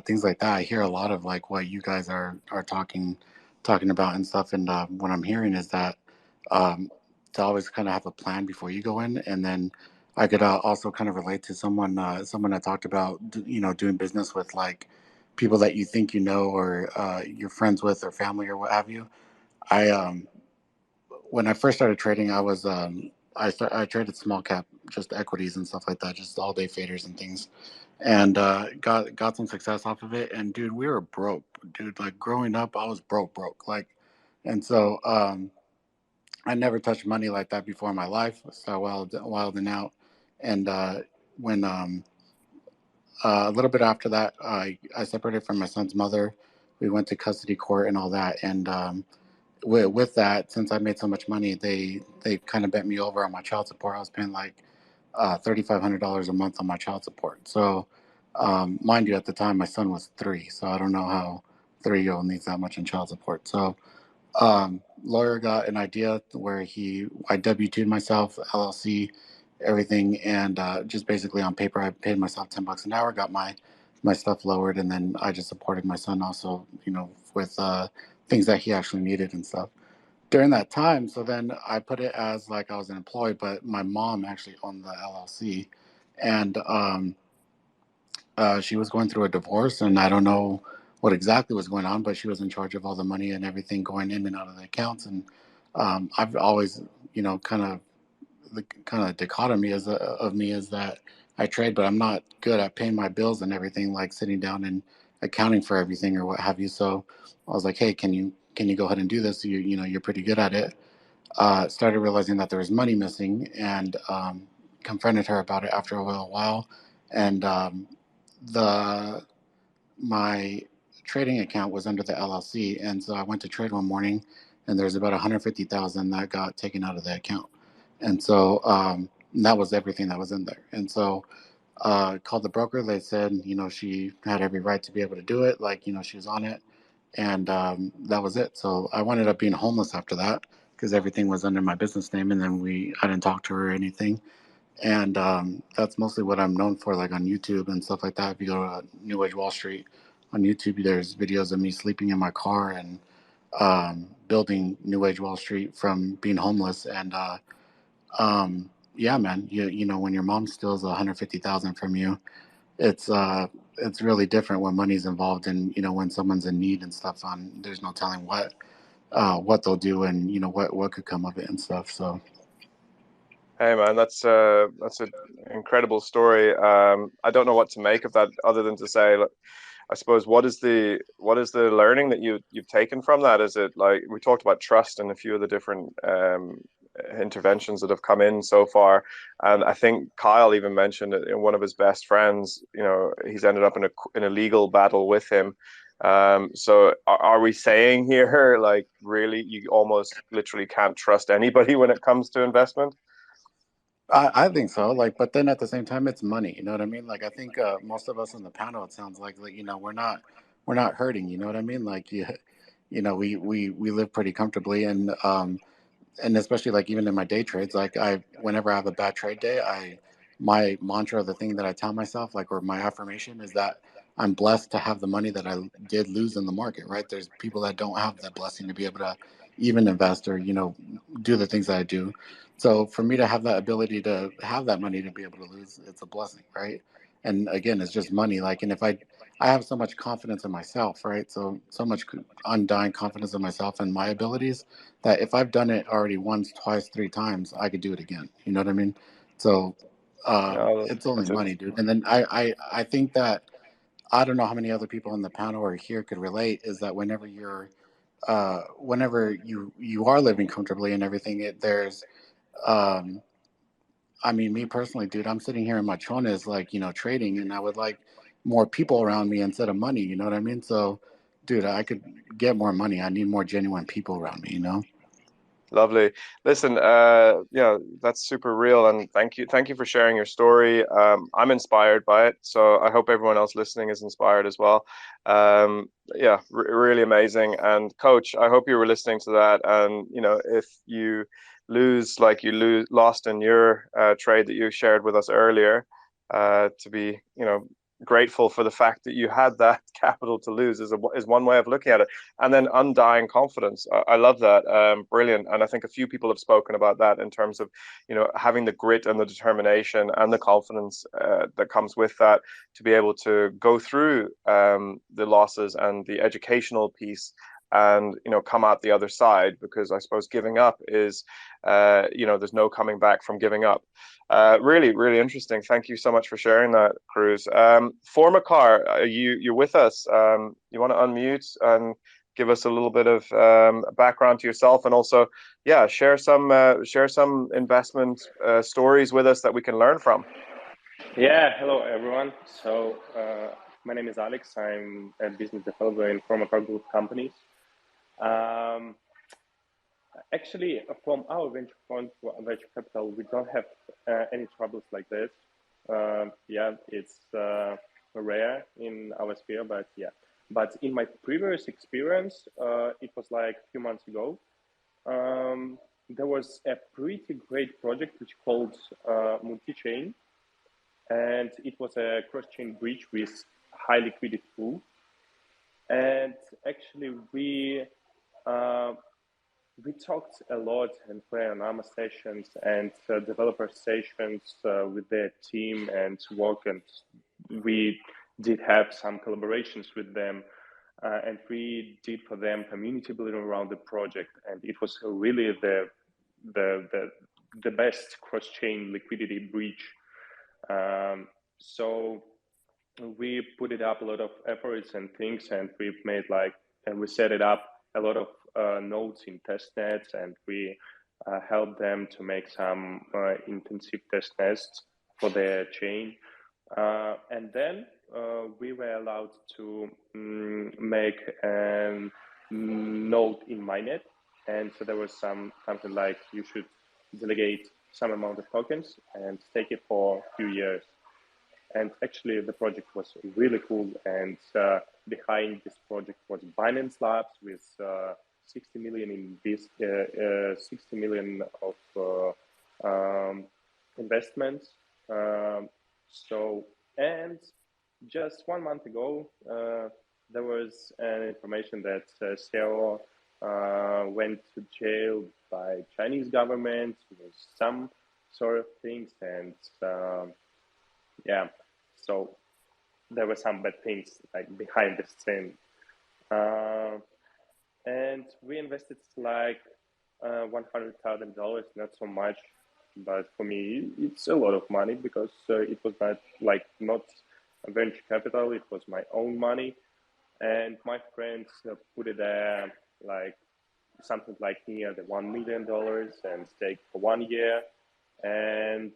things like that, I hear a lot of like what you guys are talking about and stuff. And what I'm hearing is that um, to always kind of have a plan before you go in, and then I could also kind of relate to someone that talked about doing business with like people that you think or you're friends with or family or what have you. I When I first started trading, I traded small cap, just equities and stuff like that, just all day faders and things, and got some success off of it. And dude, we were broke, dude. Like growing up, I was broke, like, and so I never touched money like that before in my life. So wilding out, and when a little bit after that, I separated from my son's mother. We went to custody court and all that, and with that, since I made so much money, they kind of bent me over on my child support. I was paying like $3,500 a month on my child support. So, mind you, at the time my son was 3, so I don't know how 3-year-old needs that much in child support. So, lawyer got an idea where I W-2'd myself, LLC, everything, and just basically on paper, I paid myself $10 an hour, got my stuff lowered, and then I just supported my son also, with things that he actually needed and stuff. during that time, so then I put it as like I was an employee, but my mom actually owned the LLC, and she was going through a divorce, and I don't know what exactly was going on, but she was in charge of all the money and everything going in and out of the accounts. And I've always, kind of the kind of dichotomy of me is that I trade, but I'm not good at paying my bills and everything, like sitting down and accounting for everything or what have you. So I was like, hey, can you go ahead and do this? You're pretty good at it. Started realizing that there was money missing, and confronted her about it after a little while. And the my trading account was under the LLC, and so I went to trade one morning, and there's about 150,000 that got taken out of the account, and so that was everything that was in there. And so called the broker. They said, she had every right to be able to do it, like she was on it, and that was it. So I ended up being homeless after that because everything was under my business name, and then I didn't talk to her or anything. And that's mostly what I'm known for, like on YouTube and stuff like that. If you go to New Age Wall Street on YouTube, there's videos of me sleeping in my car and building New Age Wall Street from being homeless. And yeah, man, when your mom steals 150,000 from you, it's really different when money's involved, and when someone's in need and stuff. There's no telling what they'll do, and what could come of it and stuff. So. Hey man, that's an incredible story. I don't know what to make of that other than to say, I suppose, what is the learning that you've taken from that? Is it like we talked about trust and a few of the different interventions that have come in so far, and I think Kyle even mentioned it in one of his best friends. He's ended up in a legal battle with him. So are we saying here, like, really, you almost literally can't trust anybody when it comes to investment? I think so. Like, but then at the same time, it's money. You know what I mean? Like, I think most of us on the panel, it sounds like we're not hurting. You know what I mean? Like, we live pretty comfortably, and especially like even in my day trades, like whenever I have a bad trade day, my mantra, the thing that I tell myself, like, or my affirmation, is that I'm blessed to have the money that I did lose in the market. Right? There's people that don't have that blessing to be able to even invest or do the things that I do. So for me to have that ability to have that money to be able to lose, it's a blessing, right? And again, it's just money. Like, and if I have so much confidence in myself, right? So much undying confidence in myself and my abilities that if I've done it already once, twice, three times, I could do it again. You know what I mean? So No, it's only that's it. money, dude. And then I think that I don't know how many other people on the panel or here could relate is that whenever you are living comfortably and everything, there's um, I mean, me personally, dude, I'm sitting here in my chones, like, trading, and I would like more people around me instead of money. You know what I mean? So, dude, I could get more money. I need more genuine people around me. Lovely. Listen, that's super real, and thank you for sharing your story. I'm inspired by it, so I hope everyone else listening is inspired as well. Yeah, really amazing. And Coach, I hope you were listening to that. And if you lose, like you lost in your trade that you shared with us earlier, to be grateful for the fact that you had that capital to lose is one way of looking at it. And then undying confidence. I love that. Brilliant. And I think a few people have spoken about that in terms of, having the grit and the determination and the confidence that comes with that to be able to go through the losses and the educational piece and come out the other side, because I suppose giving up is there's no coming back from giving up. Really, really interesting. Thank you so much for sharing that, Cruz. Formakar, you're with us. You want to unmute and give us a little bit of background to yourself, and also, yeah, share some investment stories with us that we can learn from. Yeah, hello everyone. So my name is Alex. I'm a business developer in Formacar Group companies. Actually, from our venture fund, venture capital, we don't have any troubles like this. Yeah, it's rare in our sphere, but yeah. But in my previous experience, it was like a few months ago. There was a pretty great project which called multi-chain, and it was a cross-chain bridge with high liquidity pool. And actually, we we talked a lot and played on AMA sessions and developer sessions with their team and work, and we did have some collaborations with them, and we did for them community building around the project, and it was really the best cross-chain liquidity breach. So we put it up a lot of efforts and things, and we've made and we set it up a lot of nodes in testnets, and we helped them to make some intensive testnets for their chain. And then we were allowed to make a node in mainnet. And so there was something like you should delegate some amount of tokens and stake it for a few years. And actually, the project was really cool. And behind this project was Binance Labs with 60 million in this, 60 million of investments. And just 1 month ago, there was an information that CEO went to jail by Chinese government with some sort of things, and yeah, so there were some bad things like behind the scene, and we invested like $100,000, not so much, but for me it's a lot of money because it was not a venture capital, it was my own money, and my friends put it there like something like near the $1 million and stake for 1 year, and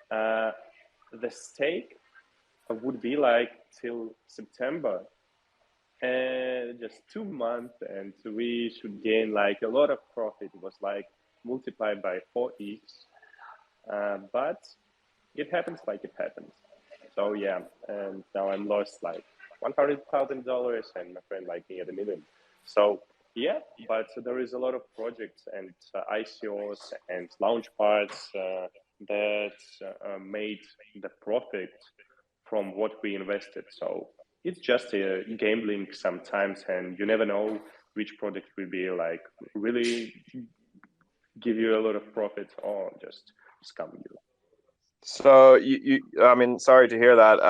the stake would be like till September, and just 2 months, and we should gain like a lot of profit. It was like multiplied by 4x, but it happens like it happens. So yeah, and now I'm lost like $100,000, and my friend like near the million. So yeah, but there is a lot of projects and ICOs and launch parts that made the profit from what we invested. So it's just a gambling sometimes, and you never know which project will be like really give you a lot of profit or just scam you. So I mean, sorry to hear that.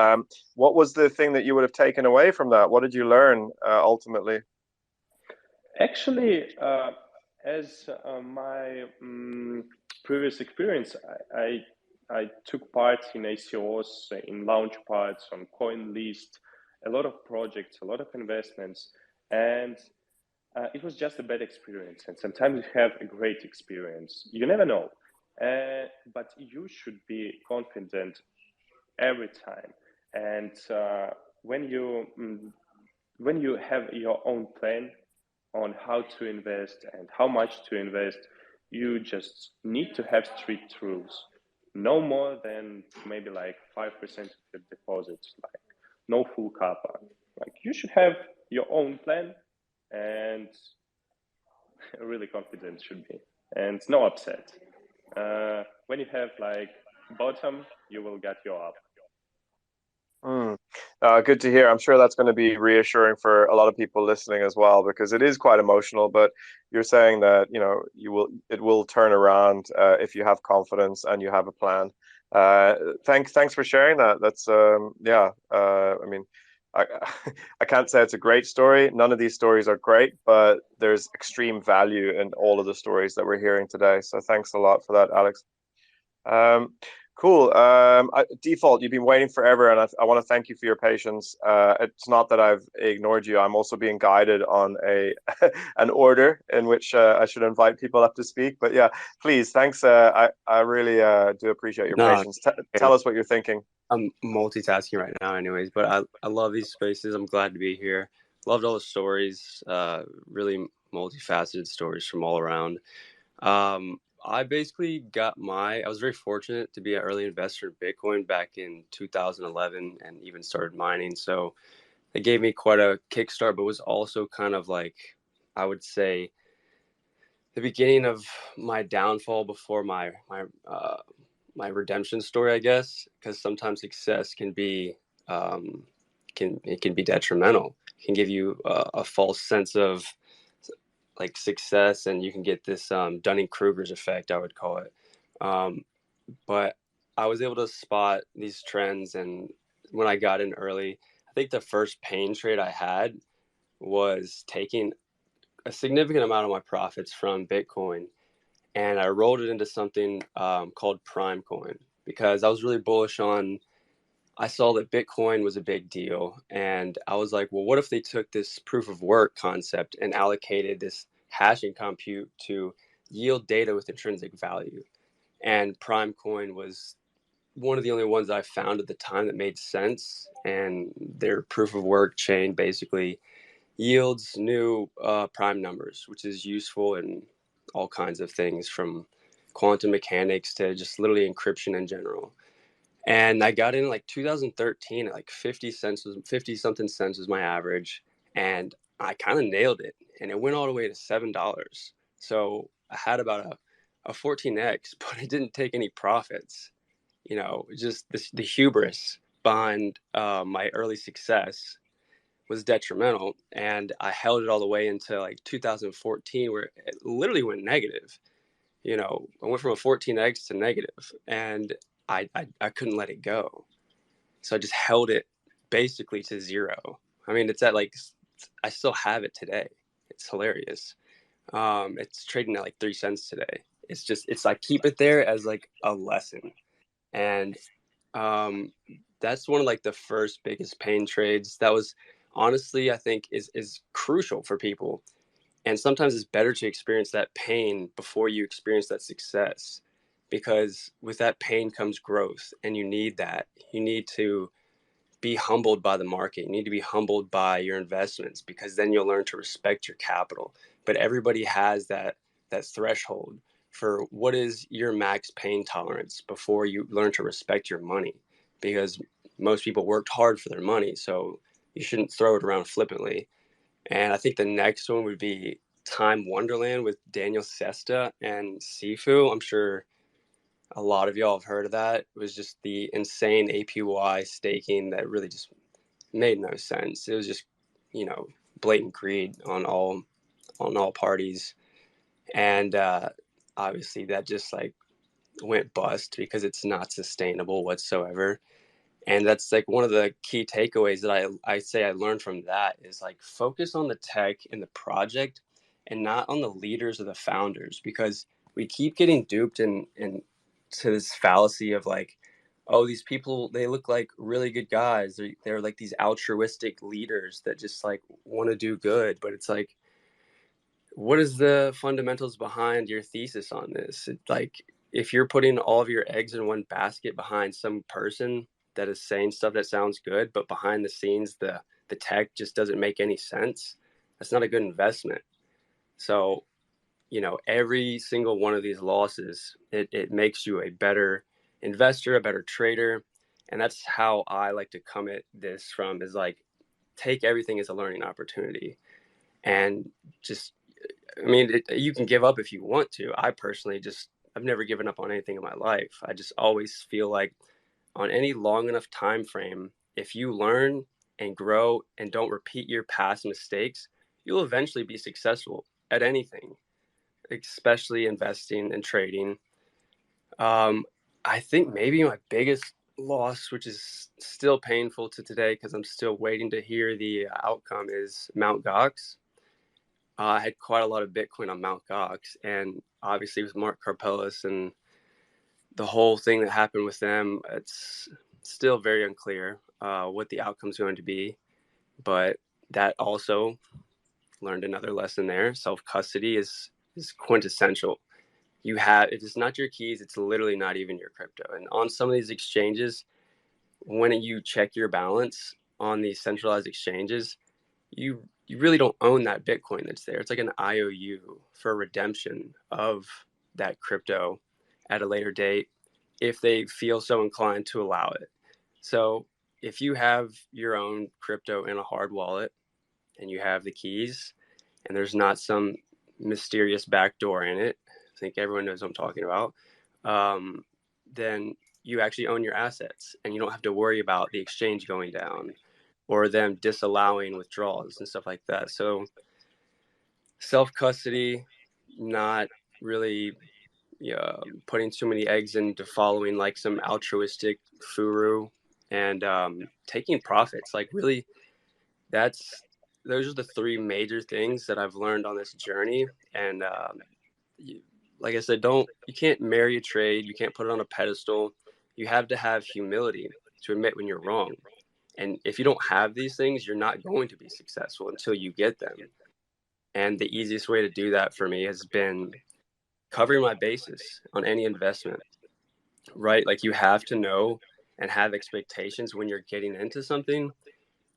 What was the thing that you would have taken away from that? What did you learn ultimately? Actually, as my previous experience, I took part in ACOs, in launch parts, on CoinList, a lot of projects, a lot of investments, and it was just a bad experience. And sometimes you have a great experience. You never know, but you should be confident every time. And when you have your own plan on how to invest and how much to invest, you just need to have strict rules. No more than maybe like 5% of your deposits, like no full kappa. Like you should have your own plan, and really confident should be, and no upset. When you have like bottom, you will get your up. Good to hear. I'm sure that's going to be reassuring for a lot of people listening as well, because it is quite emotional. But you're saying that it will turn around if you have confidence and you have a plan. Thanks for sharing that. That's I mean, I I can't say it's a great story. None of these stories are great, but there's extreme value in all of the stories that we're hearing today. So thanks a lot for that, Alex. Cool. Default, you've been waiting forever, and I want to thank you for your patience. It's not that I've ignored you. I'm also being guided on an order in which I should invite people up to speak. But yeah, please, thanks. I really do appreciate your patience. Tell us what you're thinking. I'm multitasking right now anyways, but I love these spaces. I'm glad to be here. Loved all the stories, really multifaceted stories from all around. I basically I was very fortunate to be an early investor in Bitcoin back in 2011 and even started mining. So it gave me quite a kickstart, but was also kind of like, I would say, the beginning of my downfall before my redemption story, I guess, because sometimes success can be detrimental. It can give you a false sense of like success, and you can get this Dunning-Kruger's effect, I would call it. But I was able to spot these trends, and when I got in early, I think the first pain trade I had was taking a significant amount of my profits from Bitcoin, and I rolled it into something called Prime Coin, because I was really bullish on. I saw that Bitcoin was a big deal, and I was like, well, what if they took this proof of work concept and allocated this hashing compute to yield data with intrinsic value? And Prime Coin was one of the only ones I found at the time that made sense, and their proof of work chain basically yields new prime numbers, which is useful in all kinds of things, from quantum mechanics to just literally encryption in general. And I got in like 2013 at like 50 something cents was my average, and I kind of nailed it, and it went all the way to $7. So I had about a 14x, but I didn't take any profits. Just the hubris behind my early success was detrimental, and I held it all the way into like 2014, where it literally went negative. I went from a 14x to negative, and I couldn't let it go. So I just held it basically to zero. I mean, it's at like, I still have it today. It's hilarious. It's trading at like 3 cents today. It's like, keep it there as like a lesson. And that's one of like the first biggest pain trades that was, honestly, I think is crucial for people. And sometimes it's better to experience that pain before you experience that success, because with that pain comes growth, and you need that. You need to be humbled by the market. You need to be humbled by your investments, because then you'll learn to respect your capital. But everybody has that threshold for what is your max pain tolerance before you learn to respect your money, because most people worked hard for their money, so you shouldn't throw it around flippantly. And I think the next one would be Time Wonderland with Daniel Sesta and Sifu. I'm sure a lot of y'all have heard of that. It was just the insane APY staking that really just made no sense. It was just, blatant greed on all parties. And obviously that just like went bust, because it's not sustainable whatsoever. And that's like one of the key takeaways that I say I learned from that is like, focus on the tech and the project, and not on the leaders or the founders, because we keep getting duped in to this fallacy of like, oh, these people, they look like really good guys. They're like these altruistic leaders that just like want to do good. But it's like, what is the fundamentals behind your thesis on this? Like, if you're putting all of your eggs in one basket behind some person that is saying stuff that sounds good, but behind the scenes the tech just doesn't make any sense, that's not a good investment. So every single one of these losses, it makes you a better investor, a better trader. And that's how I like to come at this from, is like, take everything as a learning opportunity. And just, I mean, you can give up if you want to. I personally I've never given up on anything in my life. I just always feel like, on any long enough time frame, if you learn and grow and don't repeat your past mistakes, you'll eventually be successful at anything, especially investing and trading. I think maybe my biggest loss, which is still painful to today because I'm still waiting to hear the outcome, is Mt. Gox. I had quite a lot of Bitcoin on Mt. Gox, and obviously with Mark Karpelès and the whole thing that happened with them, it's still very unclear what the outcome is going to be. But that also learned another lesson there. Self-custody is quintessential. If it's not your keys, it's literally not even your crypto. And on some of these exchanges, when you check your balance on these centralized exchanges, you really don't own that Bitcoin that's there. It's like an IOU for redemption of that crypto at a later date, if they feel so inclined to allow it. So if you have your own crypto in a hard wallet and you have the keys, and there's not some mysterious backdoor in it, I think everyone knows what I'm talking about, then you actually own your assets, and you don't have to worry about the exchange going down or them disallowing withdrawals and stuff like that. So self-custody, not really putting too many eggs into following like some altruistic guru, and taking profits. Like really, those are the three major things that I've learned on this journey. And like I said, you can't marry a trade. You can't put it on a pedestal. You have to have humility to admit when you're wrong. And if you don't have these things, you're not going to be successful until you get them. And the easiest way to do that for me has been covering my bases on any investment, right? Like you have to know and have expectations when you're getting into something.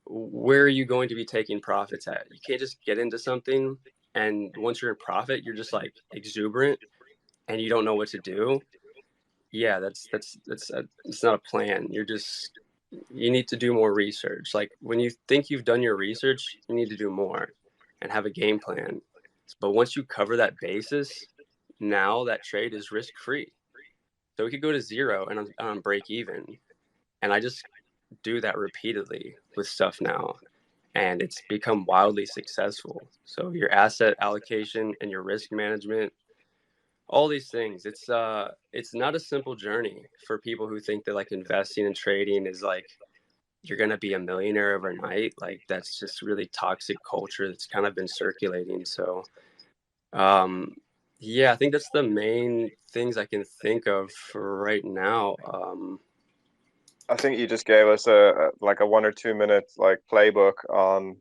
Where are you going to be taking profits at? You can't just get into something and once you're in profit, you're just like exuberant and you don't know what to do. Yeah, it's not a plan. You need to do more research. Like when you think you've done your research, you need to do more and have a game plan. But once you cover that basis, now that trade is risk free. So it could go to zero and I'm break even. And I just do that repeatedly with stuff now. And it's become wildly successful. So your asset allocation and your risk management, all these things, it's not a simple journey for people who think that like investing and trading is like you're going to be a millionaire overnight. Like that's just really toxic culture that's kind of been circulating. So yeah, I think that's the main things I can think of for right now. I think you just gave us a 1 or 2 minute like playbook on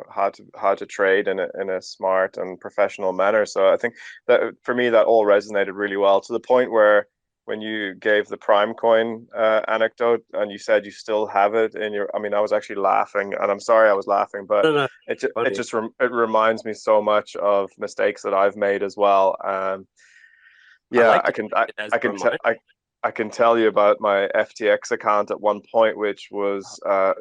how to trade in a smart and professional manner. So I think that for me that all resonated really well, to the point where when you gave the Prime Coin anecdote and you said you still have it in your, I mean, I was actually laughing, and I'm sorry I was laughing, but No, it reminds me so much of mistakes that I've made as well. Yeah, like I can tell you about my FTX account at one point, which was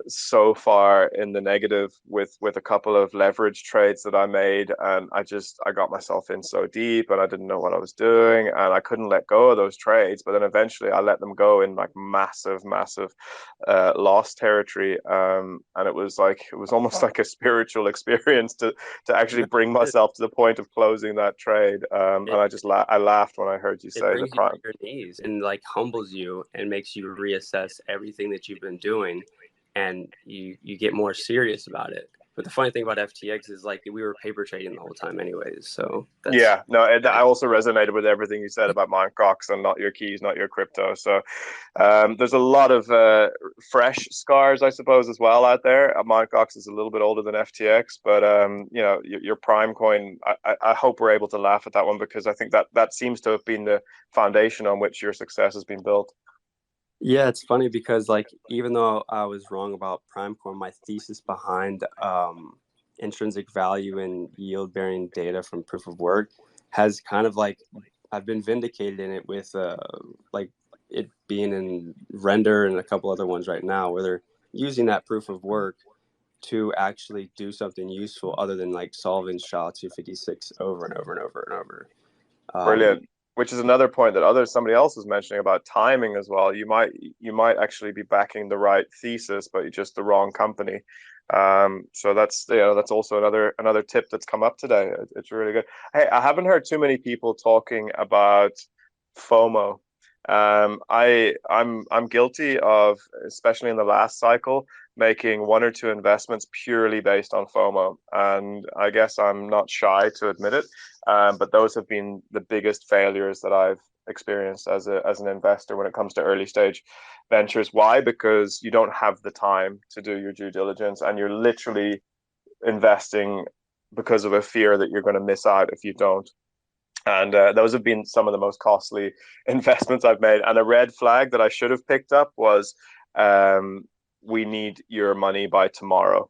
so far in the negative with a couple of leverage trades that I made, and I got myself in so deep, and I didn't know what I was doing, and I couldn't let go of those trades. But then eventually, I let them go in like massive loss territory, and it was almost like a spiritual experience to actually bring myself to the point of closing that trade. And I laughed when I heard you it say the brings you Prime. to your knees and like humbles you and makes you reassess everything that you've been doing, and you get more serious about it. But the funny thing about FTX is like we were paper trading the whole time anyways. So yeah, no, I also resonated with everything you said about Mt. Gox and not your keys, not your crypto. So there's a lot of fresh scars, I suppose, as well out there. Mt. Gox is a little bit older than FTX, but your Prime Coin, I hope we're able to laugh at that one, because I think that seems to have been the foundation on which your success has been built. Yeah, it's funny because like even though I was wrong about Primecoin, my thesis behind intrinsic value and yield bearing data from proof of work has kind of like I've been vindicated in it with like it being in Render and a couple other ones right now where they're using that proof of work to actually do something useful other than like solving SHA-256 over and over and over and over. Brilliant. Which is another point that somebody else was mentioning about timing as well. You might actually be backing the right thesis, but you're just the wrong company. So that's also another tip that's come up today. It's really good. Hey, I haven't heard too many people talking about FOMO. I'm guilty of, especially in the last cycle, making 1 or 2 investments purely based on FOMO, and I guess I'm not shy to admit it. But those have been the biggest failures that I've experienced as an investor when it comes to early stage ventures. Why? Because you don't have the time to do your due diligence, and you're literally investing because of a fear that you're going to miss out if you don't. And those have been some of the most costly investments I've made. And a red flag that I should have picked up was we need your money by tomorrow.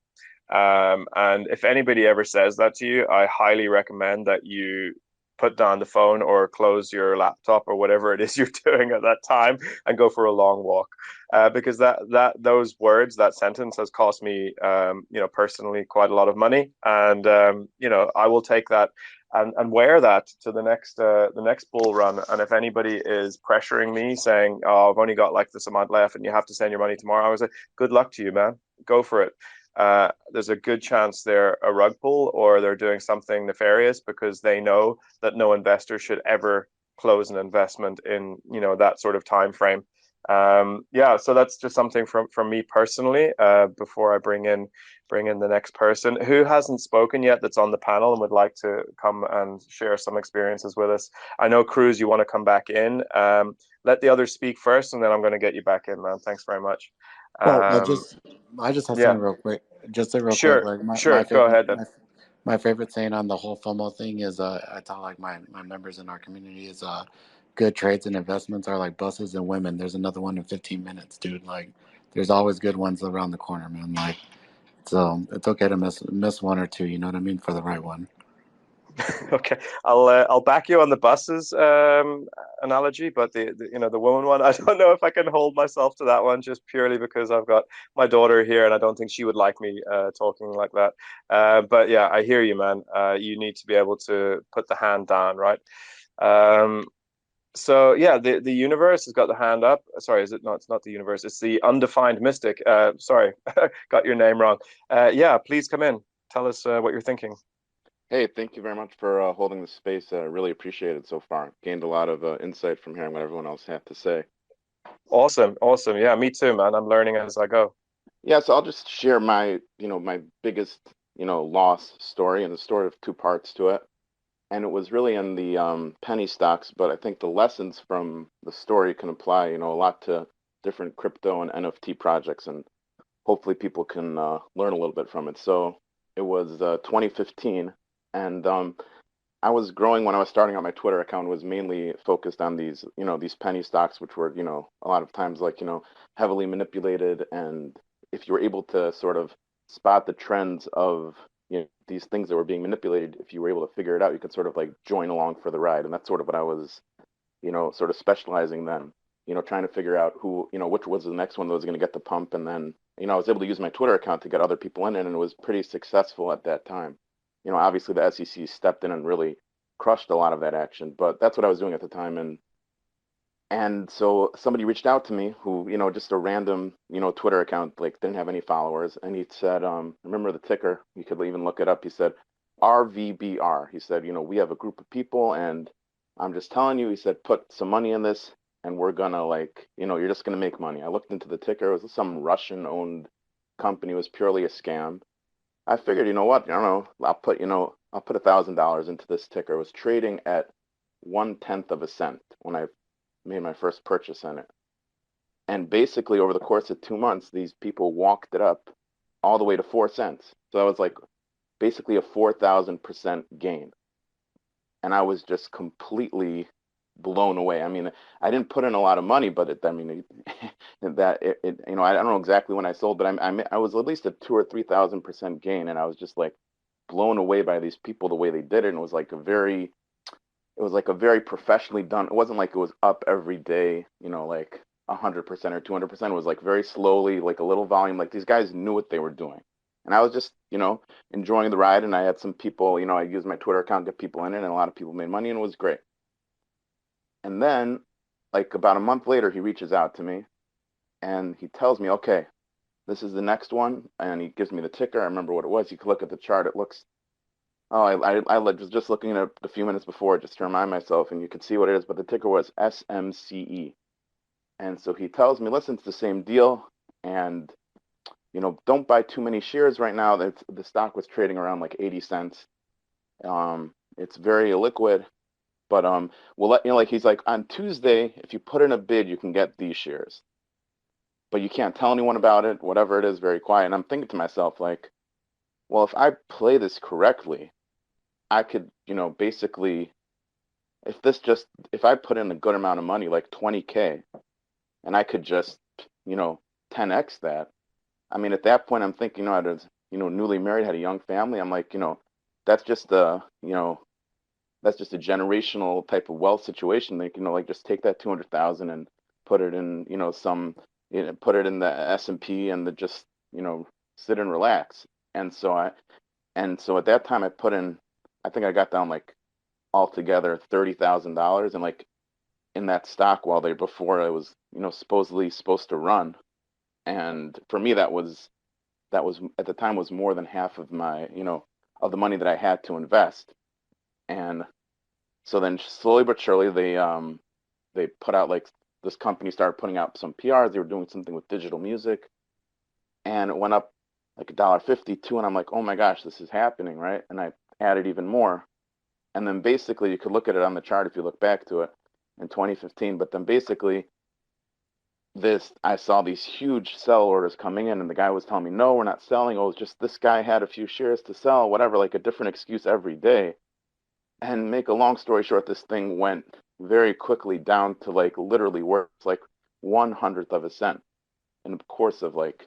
And if anybody ever says that to you, I highly recommend that you put down the phone or close your laptop or whatever it is you're doing at that time and go for a long walk. Because those words, that sentence has cost me, personally quite a lot of money. And, I will take that and wear that to the next bull run. And if anybody is pressuring me saying, "Oh, I've only got like this amount left and you have to send your money tomorrow," I was like, "Good luck to you, man. Go for it." there's a good chance they're a rug pull or they're doing something nefarious, because they know that no investor should ever close an investment in, you know, that sort of time frame. Yeah, so that's just something from me personally. Before I bring in the next person who hasn't spoken yet, that's on the panel and would like to come and share some experiences with us. I know, Cruz, you want to come back in. Let the others speak first, and then I'm going to get you back in, man. Thanks very much. Well, I just have Yeah, something real quick. Just a real quick, sure, like my sure. Go favorite ahead then. my favorite saying on the whole FOMO thing is I tell like my members in our community is good trades and investments are like buses and women. There's another one in 15 minutes, dude. Like there's always good ones around the corner, man. Like so it's okay to miss one or two, you know what I mean, for the right one. Okay, I'll back you on the buses analogy, but the you know, the woman one, I don't know if I can hold myself to that one, just purely because I've got my daughter here and I don't think she would like me talking like that. But yeah, I hear you, man. You need to be able to put the hand down, right? Um, so yeah, the universe has got the hand up. Sorry, is it not? It's not the universe. It's the undefined mystic. Sorry, got your name wrong. Yeah, please come in. Tell us what you're thinking. Hey, thank you very much for holding the space. Really appreciate it so far. Gained a lot of insight from hearing what everyone else had to say. Awesome, awesome. Yeah, me too, man. I'm learning as I go. Yeah, so I'll just share my biggest, loss story, and the story of two parts to it. And it was really in the penny stocks, but I think the lessons from the story can apply, a lot to different crypto and NFT projects, and hopefully people can learn a little bit from it. So it was 2015, and I was growing when I was starting out my Twitter account was mainly focused on these penny stocks, which were, a lot of times like, heavily manipulated. And if you were able to sort of spot the trends of, these things that were being manipulated, if you were able to figure it out, you could sort of like join along for the ride. And that's sort of what I was, sort of specializing then, trying to figure out who, which was the next one that was going to get the pump. And then, I was able to use my Twitter account to get other people in it, and it was pretty successful at that time. Obviously the SEC stepped in and really crushed a lot of that action, but that's what I was doing at the time. And so somebody reached out to me who, just a random, Twitter account, like didn't have any followers. And he said, remember the ticker? You could even look it up. He said, RVBR. He said, we have a group of people and I'm just telling you, he said, put some money in this and we're gonna like, you're just gonna make money. I looked into the ticker. It was some Russian owned company. It was purely a scam. I figured, you know what? I don't know. I'll put $1,000 into this ticker. It was trading at 1/10 of a cent when I made my first purchase in it. And basically, over the course of 2 months, these people walked it up all the way to 4 cents. So that was like basically a 4,000% gain. And I was just completely blown away. I mean, I didn't put in a lot of money, but I don't know exactly when I sold, but I was at least a 2 or 3,000% gain, and I was just like blown away by these people the way they did it. And it was like a very professionally done. It wasn't like it was up every day, like 100% or 200%. It was like very slowly, like a little volume. Like these guys knew what they were doing, and I was just enjoying the ride. And I had some people, I used my Twitter account to get people in it, and a lot of people made money, and it was great. And then, like about a month later, he reaches out to me and he tells me, okay, this is the next one. And he gives me the ticker. I remember what it was. You can look at the chart. It looks, oh, I was just looking at it a few minutes before just to remind myself, and you could see what it is. But the ticker was SMCE. And so he tells me, listen, it's the same deal. And, don't buy too many shares right now. The stock was trading around like 80 cents. It's very illiquid. But we'll let like he's like on Tuesday, if you put in a bid, you can get these shares. But you can't tell anyone about it, whatever it is, very quiet. And I'm thinking to myself, like, well, if I play this correctly, I could, basically if I put in a good amount of money, like 20K, and I could just, 10x that. I mean, at that point I'm thinking, I was, newly married, had a young family. I'm like, that's just that's just a generational type of wealth situation. Like, like just take that 200,000 and put it in, put it in the S&P and just, sit and relax. And so at that time I put in, I think I got down like altogether $30,000 and like in that stock before it was, supposedly supposed to run. And for me, that was, that was at the time was more than half of my, of the money that I had to invest. And so then slowly but surely they put out, like, this company started putting out some PRs. They were doing something with digital music, and it went up like $1.50 too. And I'm like, oh my gosh, this is happening, right? And I added even more. And then basically you could look at it on the chart if you look back to it in 2015. But then basically I saw these huge sell orders coming in, and the guy was telling me, no, we're not selling. Oh, it's just this guy had a few shares to sell, whatever, like a different excuse every day. And make a long story short, this thing went very quickly down to like literally where it's like 1/100th of a cent in the course of like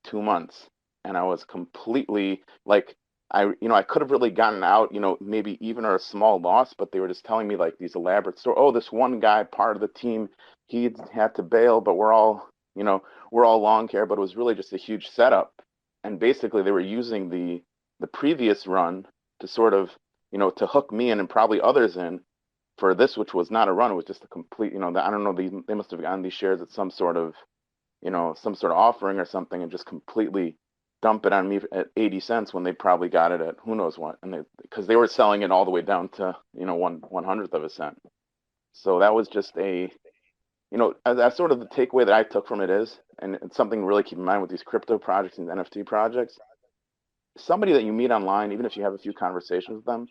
2 months. And I was completely like, I could have really gotten out, maybe even or a small loss, but they were just telling me like these elaborate stories. Oh, this one guy, part of the team, he had to bail, but we're all long here. But it was really just a huge setup. And basically they were using the previous run to sort of, to hook me in and probably others in for this, which was not a run. It was just a complete, I don't know, they must have gotten these shares at some sort of offering or something, and just completely dump it on me at 80 cents when they probably got it at who knows what. And because they were selling it all the way down to, 1/100th of a cent. So that was just that's sort of the takeaway that I took from it is, and it's something to really keep in mind with these crypto projects and NFT projects. Somebody that you meet online, even if you have a few conversations with them,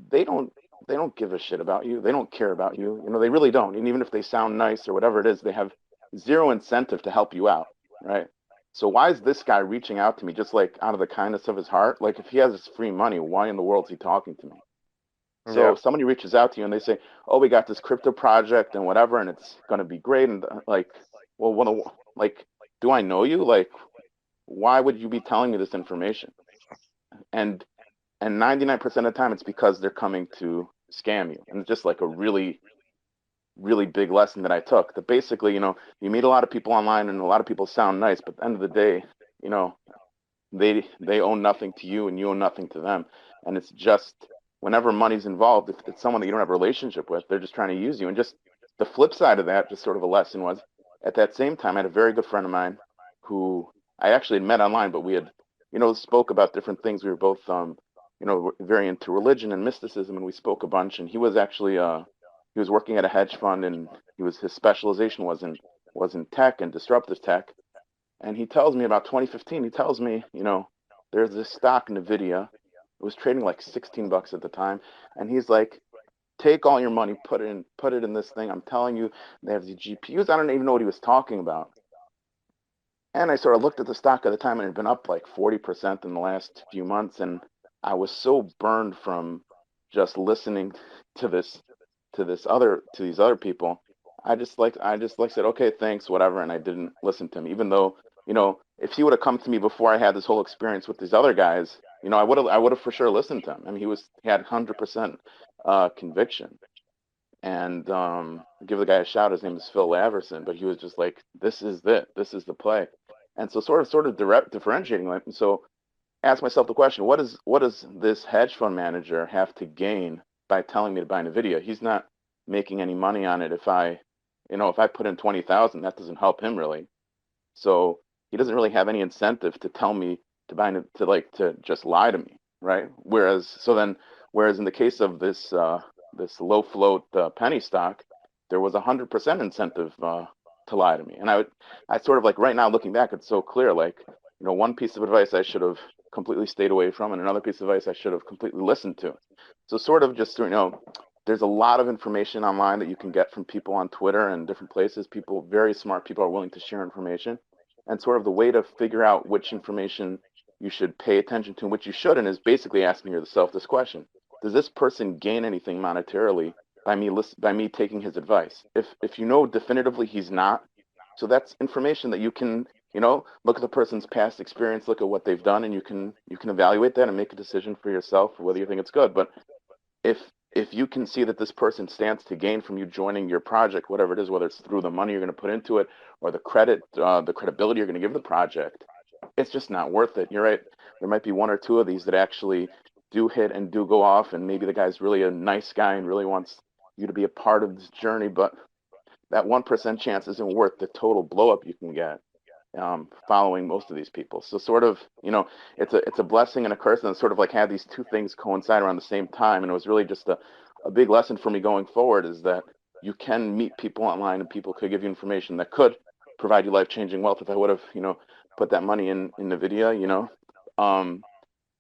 they don't give a shit about you. They don't care about you. They really don't. And even if they sound nice or whatever it is, they have zero incentive to help you out, right? So why is this guy reaching out to me just like out of the kindness of his heart? Like, if he has his free money, why in the world is he talking to me? So Yeah. if somebody reaches out to you and they say, "Oh, we got this crypto project and whatever, and it's going to be great," and like, well, like, do I know you? Like, why would you be telling me this information? And 99% of the time, it's because they're coming to scam you, and it's just like a really, really big lesson that I took. That basically, you meet a lot of people online, and a lot of people sound nice, but at the end of the day, you know, they own nothing to you, and you own nothing to them. And it's just whenever money's involved, if it's someone that you don't have a relationship with, they're just trying to use you. And just the flip side of that, just sort of a lesson was, at that same time, I had a very good friend of mine who I actually had met online, but we had, spoke about different things. We were both, very into religion and mysticism, and we spoke a bunch. And he was actually, he was working at a hedge fund, and his specialization was in tech and disruptive tech. And he tells me about 2015. He tells me, there's this stock Nvidia. It was trading like $16 at the time, and he's like, take all your money, put it in this thing. I'm telling you, they have the GPUs. I don't even know what he was talking about. And I sort of looked at the stock at the time, and it had been up like 40% in the last few months. And I was so burned from just listening to these other people. I just said, okay, thanks, whatever, and I didn't listen to him, even though, if he would have come to me before I had this whole experience with these other guys, I would have for sure listened to him. I mean, he had 100% conviction. And give the guy a shout. His name is Phil Laverson, but he was just like, this is the play. And so sort of differentiating. Like, and so ask myself the question, what does this hedge fund manager have to gain by telling me to buy Nvidia? He's not making any money on it. If I put in 20,000, that doesn't help him really. So he doesn't really have any incentive to tell me to buy to just lie to me, right? Whereas in the case of this low float penny stock, there was 100% incentive to lie to me. And I sort of, like, right now looking back, it's so clear. Like, one piece of advice I should have completely stayed away from, and another piece of advice I should have completely listened to. So sort of just, there's a lot of information online that you can get from people on Twitter and different places. People, very smart people, are willing to share information. And sort of the way to figure out which information you should pay attention to and which you shouldn't is basically asking yourself this question: does this person gain anything monetarily by me taking his advice? If you know definitively he's not, so that's information that you can, look at the person's past experience, look at what they've done, and you can evaluate that and make a decision for yourself whether you think it's good. But if you can see that this person stands to gain from you joining your project, whatever it is, whether it's through the money you're going to put into it or the credibility you're going to give the project, it's just not worth it. You're right. There might be one or two of these that actually do hit and do go off, and maybe the guy's really a nice guy and really wants you to be a part of this journey, but that 1% chance isn't worth the total blow up you can get. following most of these people. So sort of, it's a blessing and a curse, and it's sort of like had these two things coincide around the same time. And it was really just a big lesson for me going forward, is that you can meet people online and people could give you information that could provide you life-changing wealth. If I would have, put that money in NVIDIA,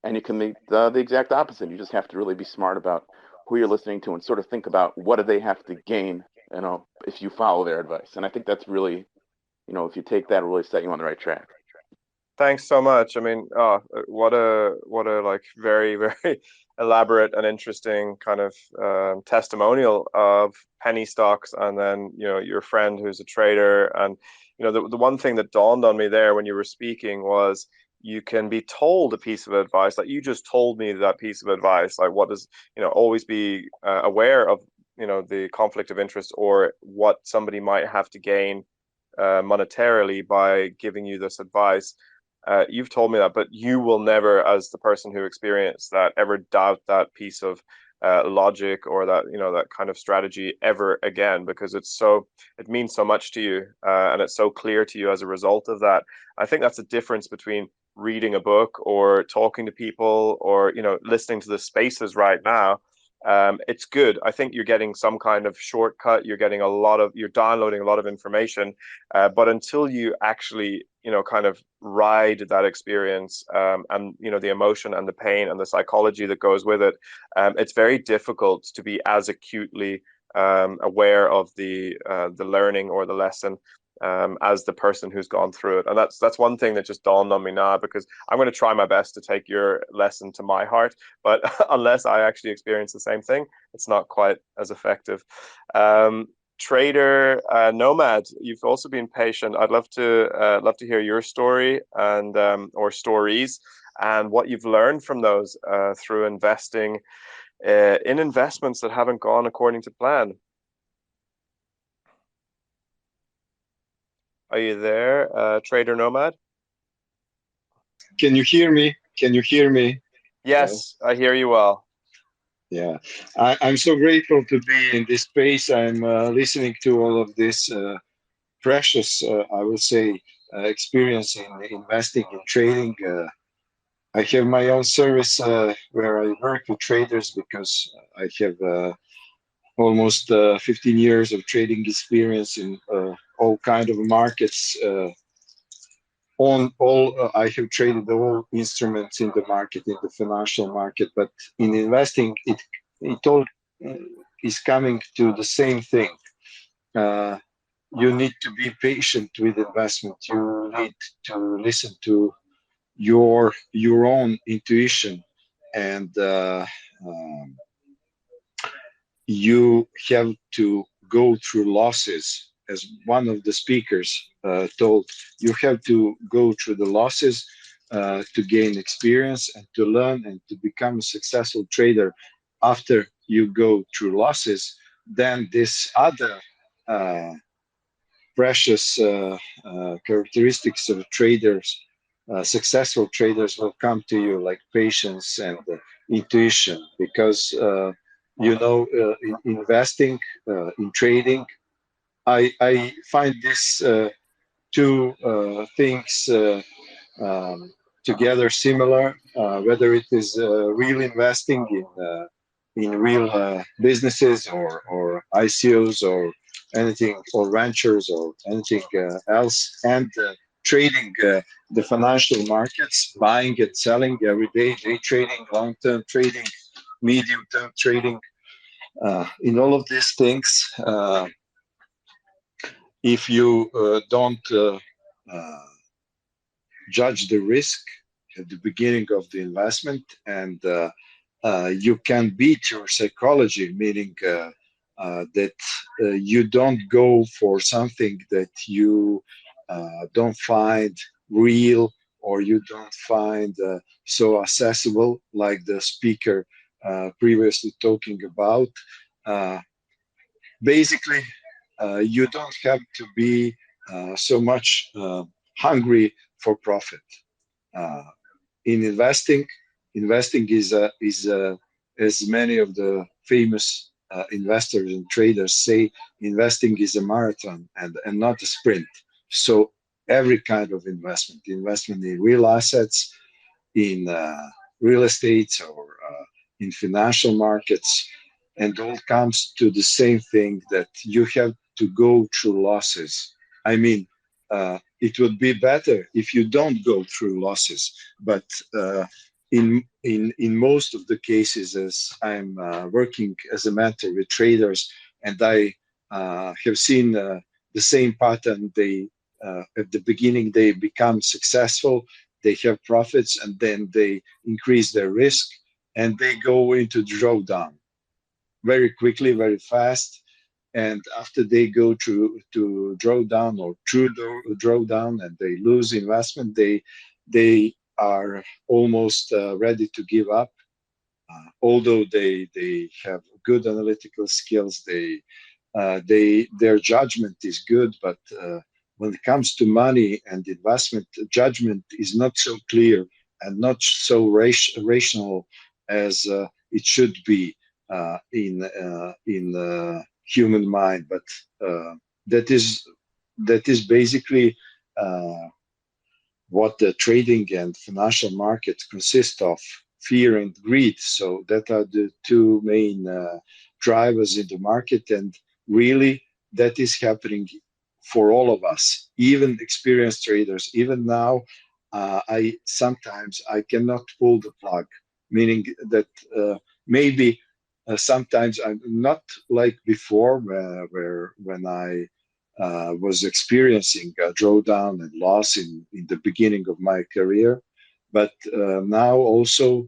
and you can meet the exact opposite. You just have to really be smart about who you're listening to and sort of think about what do they have to gain, if you follow their advice. And I think that's really, if you take that, it'll really set you on the right track. Thanks so much. I mean, what a like very, very elaborate and interesting kind of testimonial of penny stocks, and then your friend who's a trader. And the one thing that dawned on me there when you were speaking was, you can be told a piece of advice, like you just told me that piece of advice, like what does, always be aware of, the conflict of interest or what somebody might have to gain monetarily by giving you this advice. You've told me that, but you will never, as the person who experienced that, ever doubt that piece of logic or that that kind of strategy ever again, because it means so much to you, and it's so clear to you as a result of that. I think that's the difference between reading a book or talking to people or listening to the spaces right now. It's good. I think you're getting some kind of shortcut. You're downloading a lot of information, but until you actually kind of ride that experience, and the emotion and the pain and the psychology that goes with it, it's very difficult to be as acutely aware of the learning or the lesson as the person who's gone through it. And that's one thing that just dawned on me now, because I'm going to try my best to take your lesson to my heart, but unless I actually experience the same thing, it's not quite as effective. Trader Nomad, you've also been patient. I'd love to hear your story and or stories, and what you've learned from those through investing in investments that haven't gone according to plan. Are you there, Trader Nomad? Can you hear me? Can you hear me? Yes, I hear you well. Yeah, I'm so grateful to be in this space. I'm listening to all of this precious, I would say, experience in investing and trading. I have my own service where I work with traders, because I have almost 15 years of trading experience in all kind of markets. I have traded all instruments in the market, in the financial market, but in investing, it all is coming to the same thing. You need to be patient with investment. You need to listen to your own intuition, and you have to go through losses. As one of the speakers told, you have to go through the losses to gain experience and to learn and to become a successful trader. After you go through losses, then this other precious characteristics of traders, successful traders, will come to you, like patience and intuition, because in investing, in trading, I find these two things together similar, whether it is real investing in real businesses or ICOs or anything, or ventures or anything else, and trading the financial markets, buying and selling every day, day trading, long-term trading, medium-term trading. In all of these things, if you don't judge the risk at the beginning of the investment, and you can beat your psychology, meaning that you don't go for something that you don't find real, or you don't find so accessible, like the speaker previously talking about. Basically, you don't have to be so much hungry for profit. In investing is as many of the famous investors and traders say, investing is a marathon and not a sprint. So every kind of investment in real assets, in real estate, or in financial markets, and all comes to the same thing, that you have to go through losses. I mean, it would be better if you don't go through losses, but in most of the cases, as I'm working as a mentor with traders, and I have seen the same pattern. They at the beginning they become successful, they have profits, and then they increase their risk, and they go into drawdown very quickly, very fast. And after they go to drawdown or true drawdown, and they lose investment, they are almost ready to give up. Although they have good analytical skills, their judgment is good, but when it comes to money and investment, judgment is not so clear and not so rational as it should be in human mind. But that is basically what the trading and financial market consist of: fear and greed. So that are the two main drivers in the market, and really that is happening for all of us, even experienced traders. Even now, I sometimes I cannot pull the plug, meaning that maybe sometimes I'm not like before, where when I was experiencing a drawdown and loss in the beginning of my career. But now also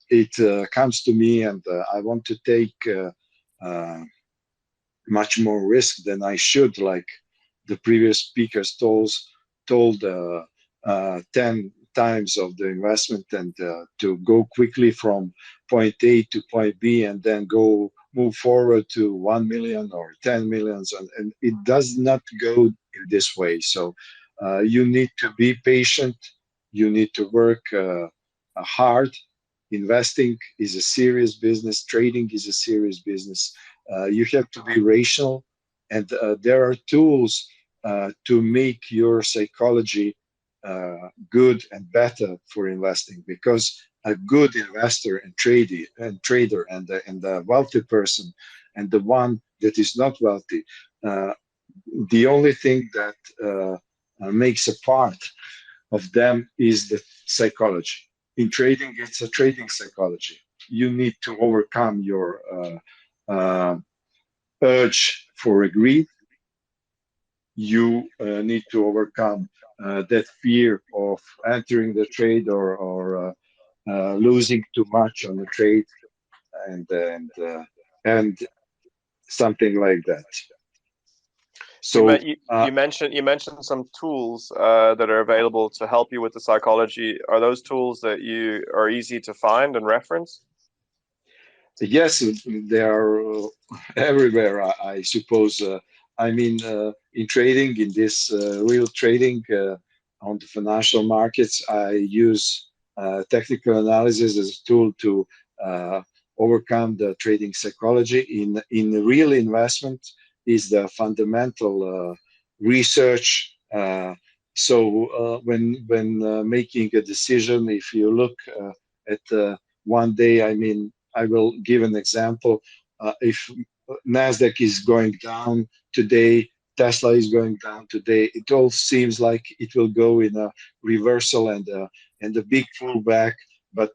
it comes to me, and I want to take much more risk than I should, like the previous speakers told 10 times of the investment, and to go quickly from point A to point B, and then move forward to 1 million or 10 millions, and it does not go in this way. So you need to be patient, you need to work hard. Investing is a serious business, trading is a serious business. You have to be rational, and there are tools to make your psychology good and better for investing, because a good investor and trader and a wealthy person and the one that is not wealthy, the only thing that makes a part of them is the psychology. In trading, it's a trading psychology. You need to overcome your urge for a greed. You need to overcome that fear of entering the trade, or losing too much on the trade, and something like that. So you mentioned some tools that are available to help you with the psychology. Are those tools that you are easy to find and reference? Yes, they are everywhere, I suppose. I mean, in trading, in this real trading on the financial markets, I use technical analysis as a tool to overcome the trading psychology. In real investment is the fundamental research. When making a decision, if you look at one day, I mean, I will give an example. If Nasdaq is going down today, Tesla is going down today, it all seems like it will go in a reversal and a big pullback. But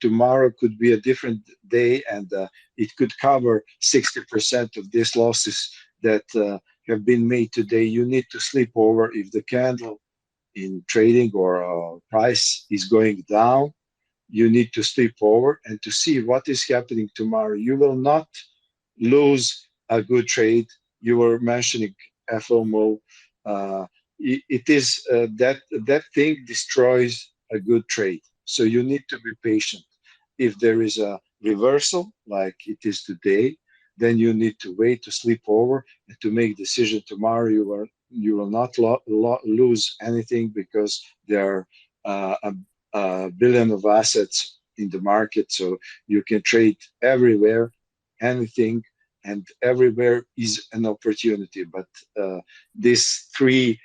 tomorrow could be a different day, and it could cover 60% of these losses that have been made today. You need to sleep over. If the candle in trading or price is going down, you need to sleep over and to see what is happening tomorrow. You will not lose a good trade. You were mentioning FOMO. It is that thing destroys a good trade. So you need to be patient. If there is a reversal like it is today, then you need to wait, to sleep over, and to make decision tomorrow. You will not lose anything, because there are a billion of assets in the market, so you can trade everywhere, anything, and everywhere is an opportunity. But these three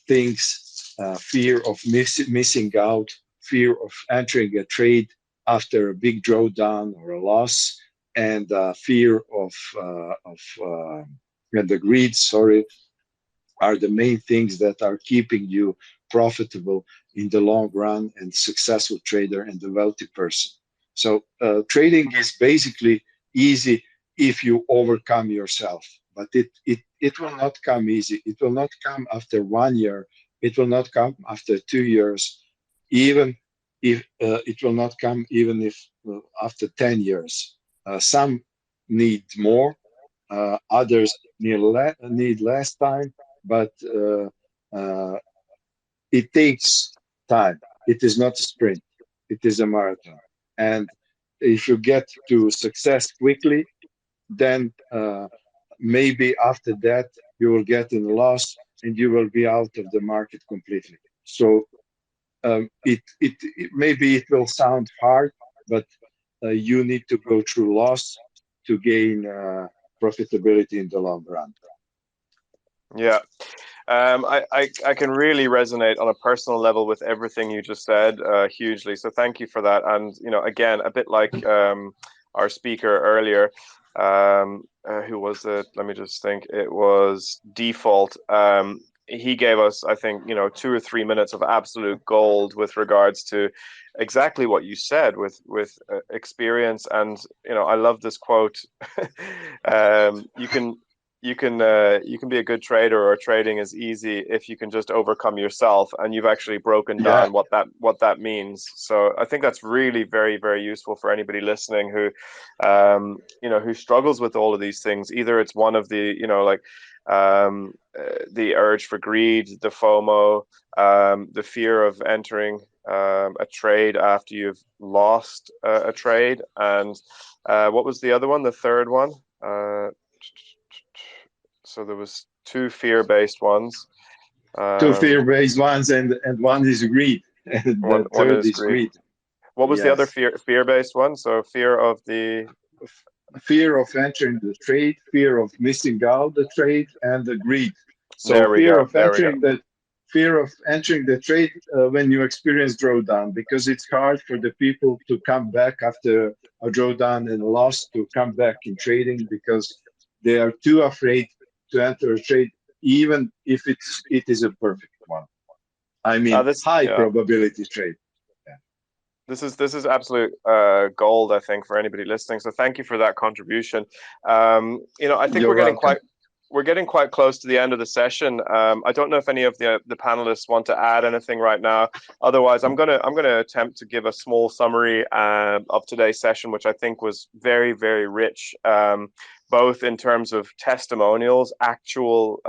things: fear of missing out, fear of entering a trade after a big drawdown or a loss, and fear of and the greed, sorry, are the main things that are keeping you profitable in the long run and successful trader and a wealthy person. So trading is basically easy if you overcome yourself, but it will not come easy. It will not come after 1 year. It will not come after 2 years, even if it will not come even if after 10 years. Some need more, others need less time, but it takes time. It is not a sprint, it is a marathon. And if you get to success quickly, then maybe after that you will get in loss and you will be out of the market completely. So maybe it will sound hard, but you need to go through loss to gain profitability in the long run. Yeah. I can really resonate on a personal level with everything you just said, hugely. So thank you for that. And, again, a bit like our speaker earlier, who was it? Let me just think. It was Default. He gave us, I think, 2 or 3 minutes of absolute gold with regards to exactly what you said with experience. And, I love this quote. You can be a good trader, or trading is easy if you can just overcome yourself, and you've actually broken down what that means. So I think that's really very, very useful for anybody listening who who struggles with all of these things. Either it's one of the the urge for greed, the FOMO, the fear of entering a trade after you've lost a trade, and what was the other one, the third one? So there was 2 fear-based ones. Two fear-based ones, and one is greed. And the third is greed. What was the other fear-based one? So fear of entering the trade, fear of missing out the trade, and the greed. So fear of entering the trade when you experience drawdown, because it's hard for the people to come back after a drawdown and a loss, to come back in trading, because they are too afraid to enter a trade, even if it is a perfect one. I mean, high probability trade. Yeah. This is absolute gold, I think, for anybody listening. So thank you for that contribution. I think we're getting quite close to the end of the session. I don't know if any of the panelists want to add anything right now. Otherwise, I'm gonna attempt to give a small summary of today's session, which I think was very, very rich, both in terms of testimonials, actual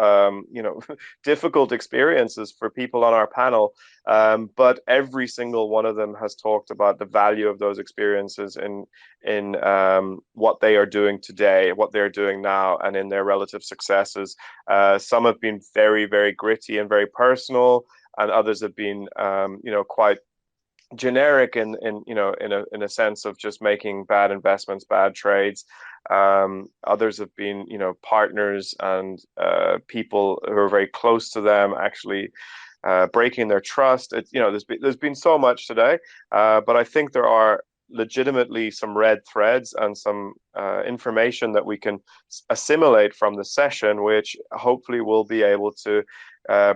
difficult experiences for people on our panel, but every single one of them has talked about the value of those experiences in what they are doing today, what they're doing now, and in their relative successes. Some have been very, very gritty and very personal, and others have been quite generic in a sense of just making bad investments, bad trades. Others have been partners and people who are very close to them actually breaking their trust. There's been so much today, but I think there are legitimately some red threads and some information that we can assimilate from the session, which hopefully will be able to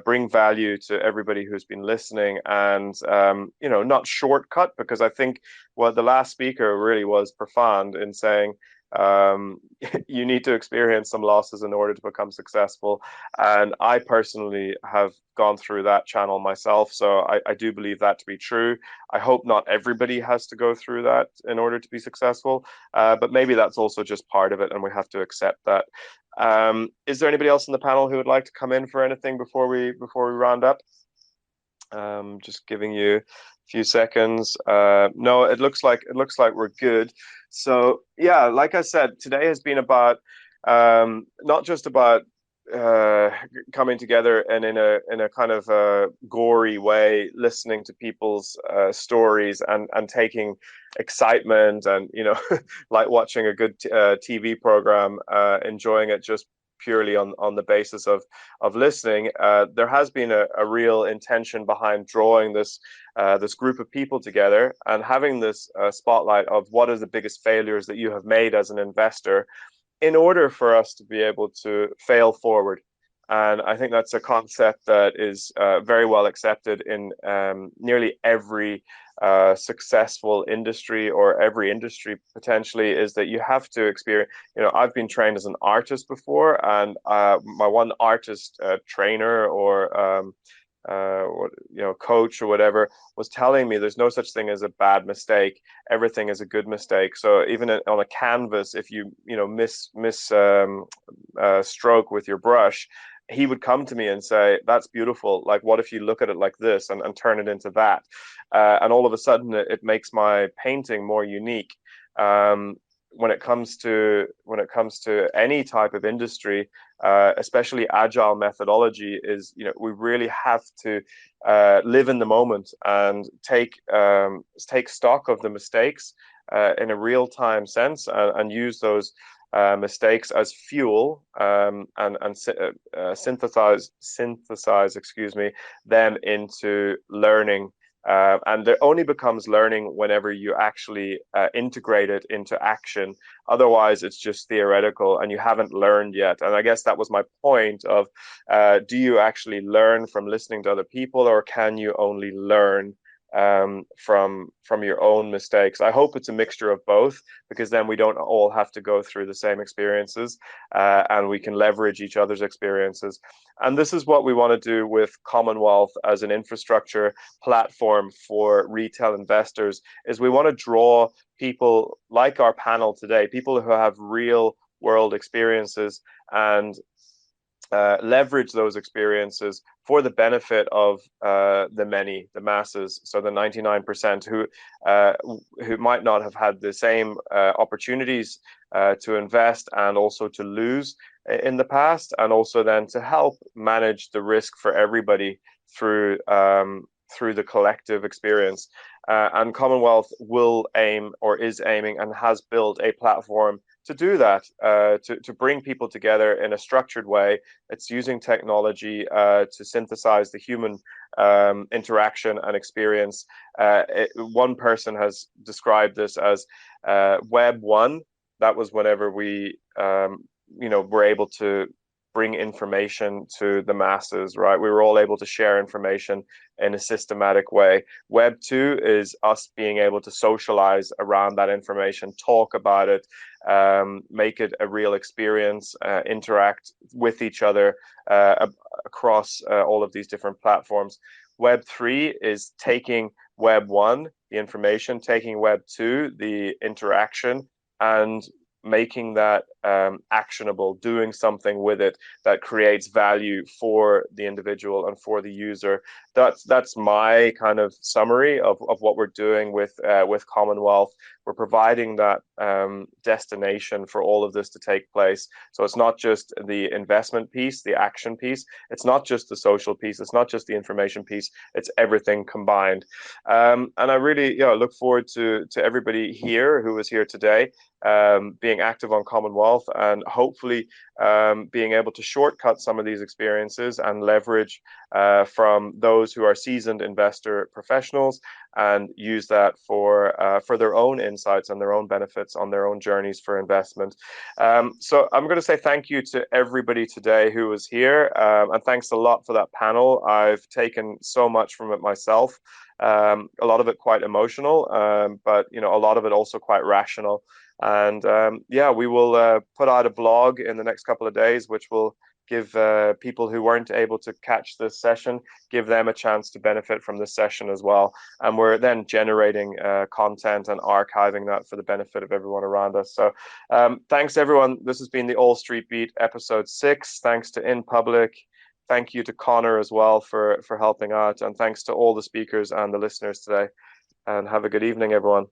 bring value to everybody who's been listening, and not shortcut, because I think what the last speaker really was profound in saying you need to experience some losses in order to become successful. And I personally have gone through that channel myself, so I do believe that to be true. I hope not everybody has to go through that in order to be successful, but maybe that's also just part of it, and we have to accept that. Is there anybody else in the panel who would like to come in for anything before we round up? Just giving you a few seconds. No, it looks like we're good. So yeah, like I said, today has been about not just about coming together and in a kind of gory way, listening to people's stories and taking excitement and like watching a good TV program, enjoying it just purely on the basis of listening. There has been a real intention behind drawing this group of people together and having this spotlight of what are the biggest failures that you have made as an investor, in order for us to be able to fail forward. And I think that's a concept that is very well accepted in nearly every successful industry, or every industry potentially, is that you have to experience. I've been trained as an artist before, and my one artist trainer or coach or whatever was telling me there's no such thing as a bad mistake. Everything is a good mistake. So even on a canvas, if you miss stroke with your brush, he would come to me and say, that's beautiful. Like, what if you look at it like this and turn it into that? And all of a sudden it makes my painting more unique. When it comes to any type of industry, especially agile methodology, is we really have to live in the moment and take stock of the mistakes in a real time sense, and use those mistakes as fuel, and synthesize, them into learning. And it only becomes learning whenever you actually integrate it into action. Otherwise, it's just theoretical and you haven't learned yet. And I guess that was my point of, do you actually learn from listening to other people, or can you only learn from your own mistakes? I hope it's a mixture of both, because then we don't all have to go through the same experiences, and we can leverage each other's experiences. And this is what we want to do with Commonwealth as an infrastructure platform for retail investors. Is we want to draw people like our panel today, people who have real world experiences, and leverage those experiences for the benefit of the many, the masses. So the 99% who might not have had the same opportunities to invest and also to lose in the past, and also then to help manage the risk for everybody through the collective experience. And Commonwealth will aim, or is aiming, and has built a platform to do that, to bring people together in a structured way. It's using technology to synthesize the human interaction and experience. One person has described this as Web 1. That was whenever we were able to bring information to the masses, right? We were all able to share information in a systematic way. Web 2 is us being able to socialize around that information, talk about it, make it a real experience, interact with each other across all of these different platforms. Web 3 is taking Web 1, the information, taking Web 2, the interaction, and making that actionable, doing something with it that creates value for the individual and for the user. That's my kind of summary of what we're doing with Commonwealth. We're providing that destination for all of this to take place. So it's not just the investment piece, the action piece. It's not just the social piece. It's not just the information piece. It's everything combined. And I really look forward to everybody here who is here today, being active on Commonwealth, and hopefully being able to shortcut some of these experiences and leverage from those who are seasoned investor professionals, and use that for their own insights and their own benefits on their own journeys for investment. So I'm going to say thank you to everybody today who was here, and thanks a lot for that panel. I've taken so much from it myself. A lot of it quite emotional, but a lot of it also quite rational. And we will put out a blog in the next couple of days, which will give people who weren't able to catch this session, give them a chance to benefit from this session as well. And we're then generating content and archiving that for the benefit of everyone around us. So thanks, everyone. This has been the All Street Beat episode 6. Thanks to In Public. Thank you to Connor as well for helping out. And thanks to all the speakers and the listeners today. And have a good evening, everyone.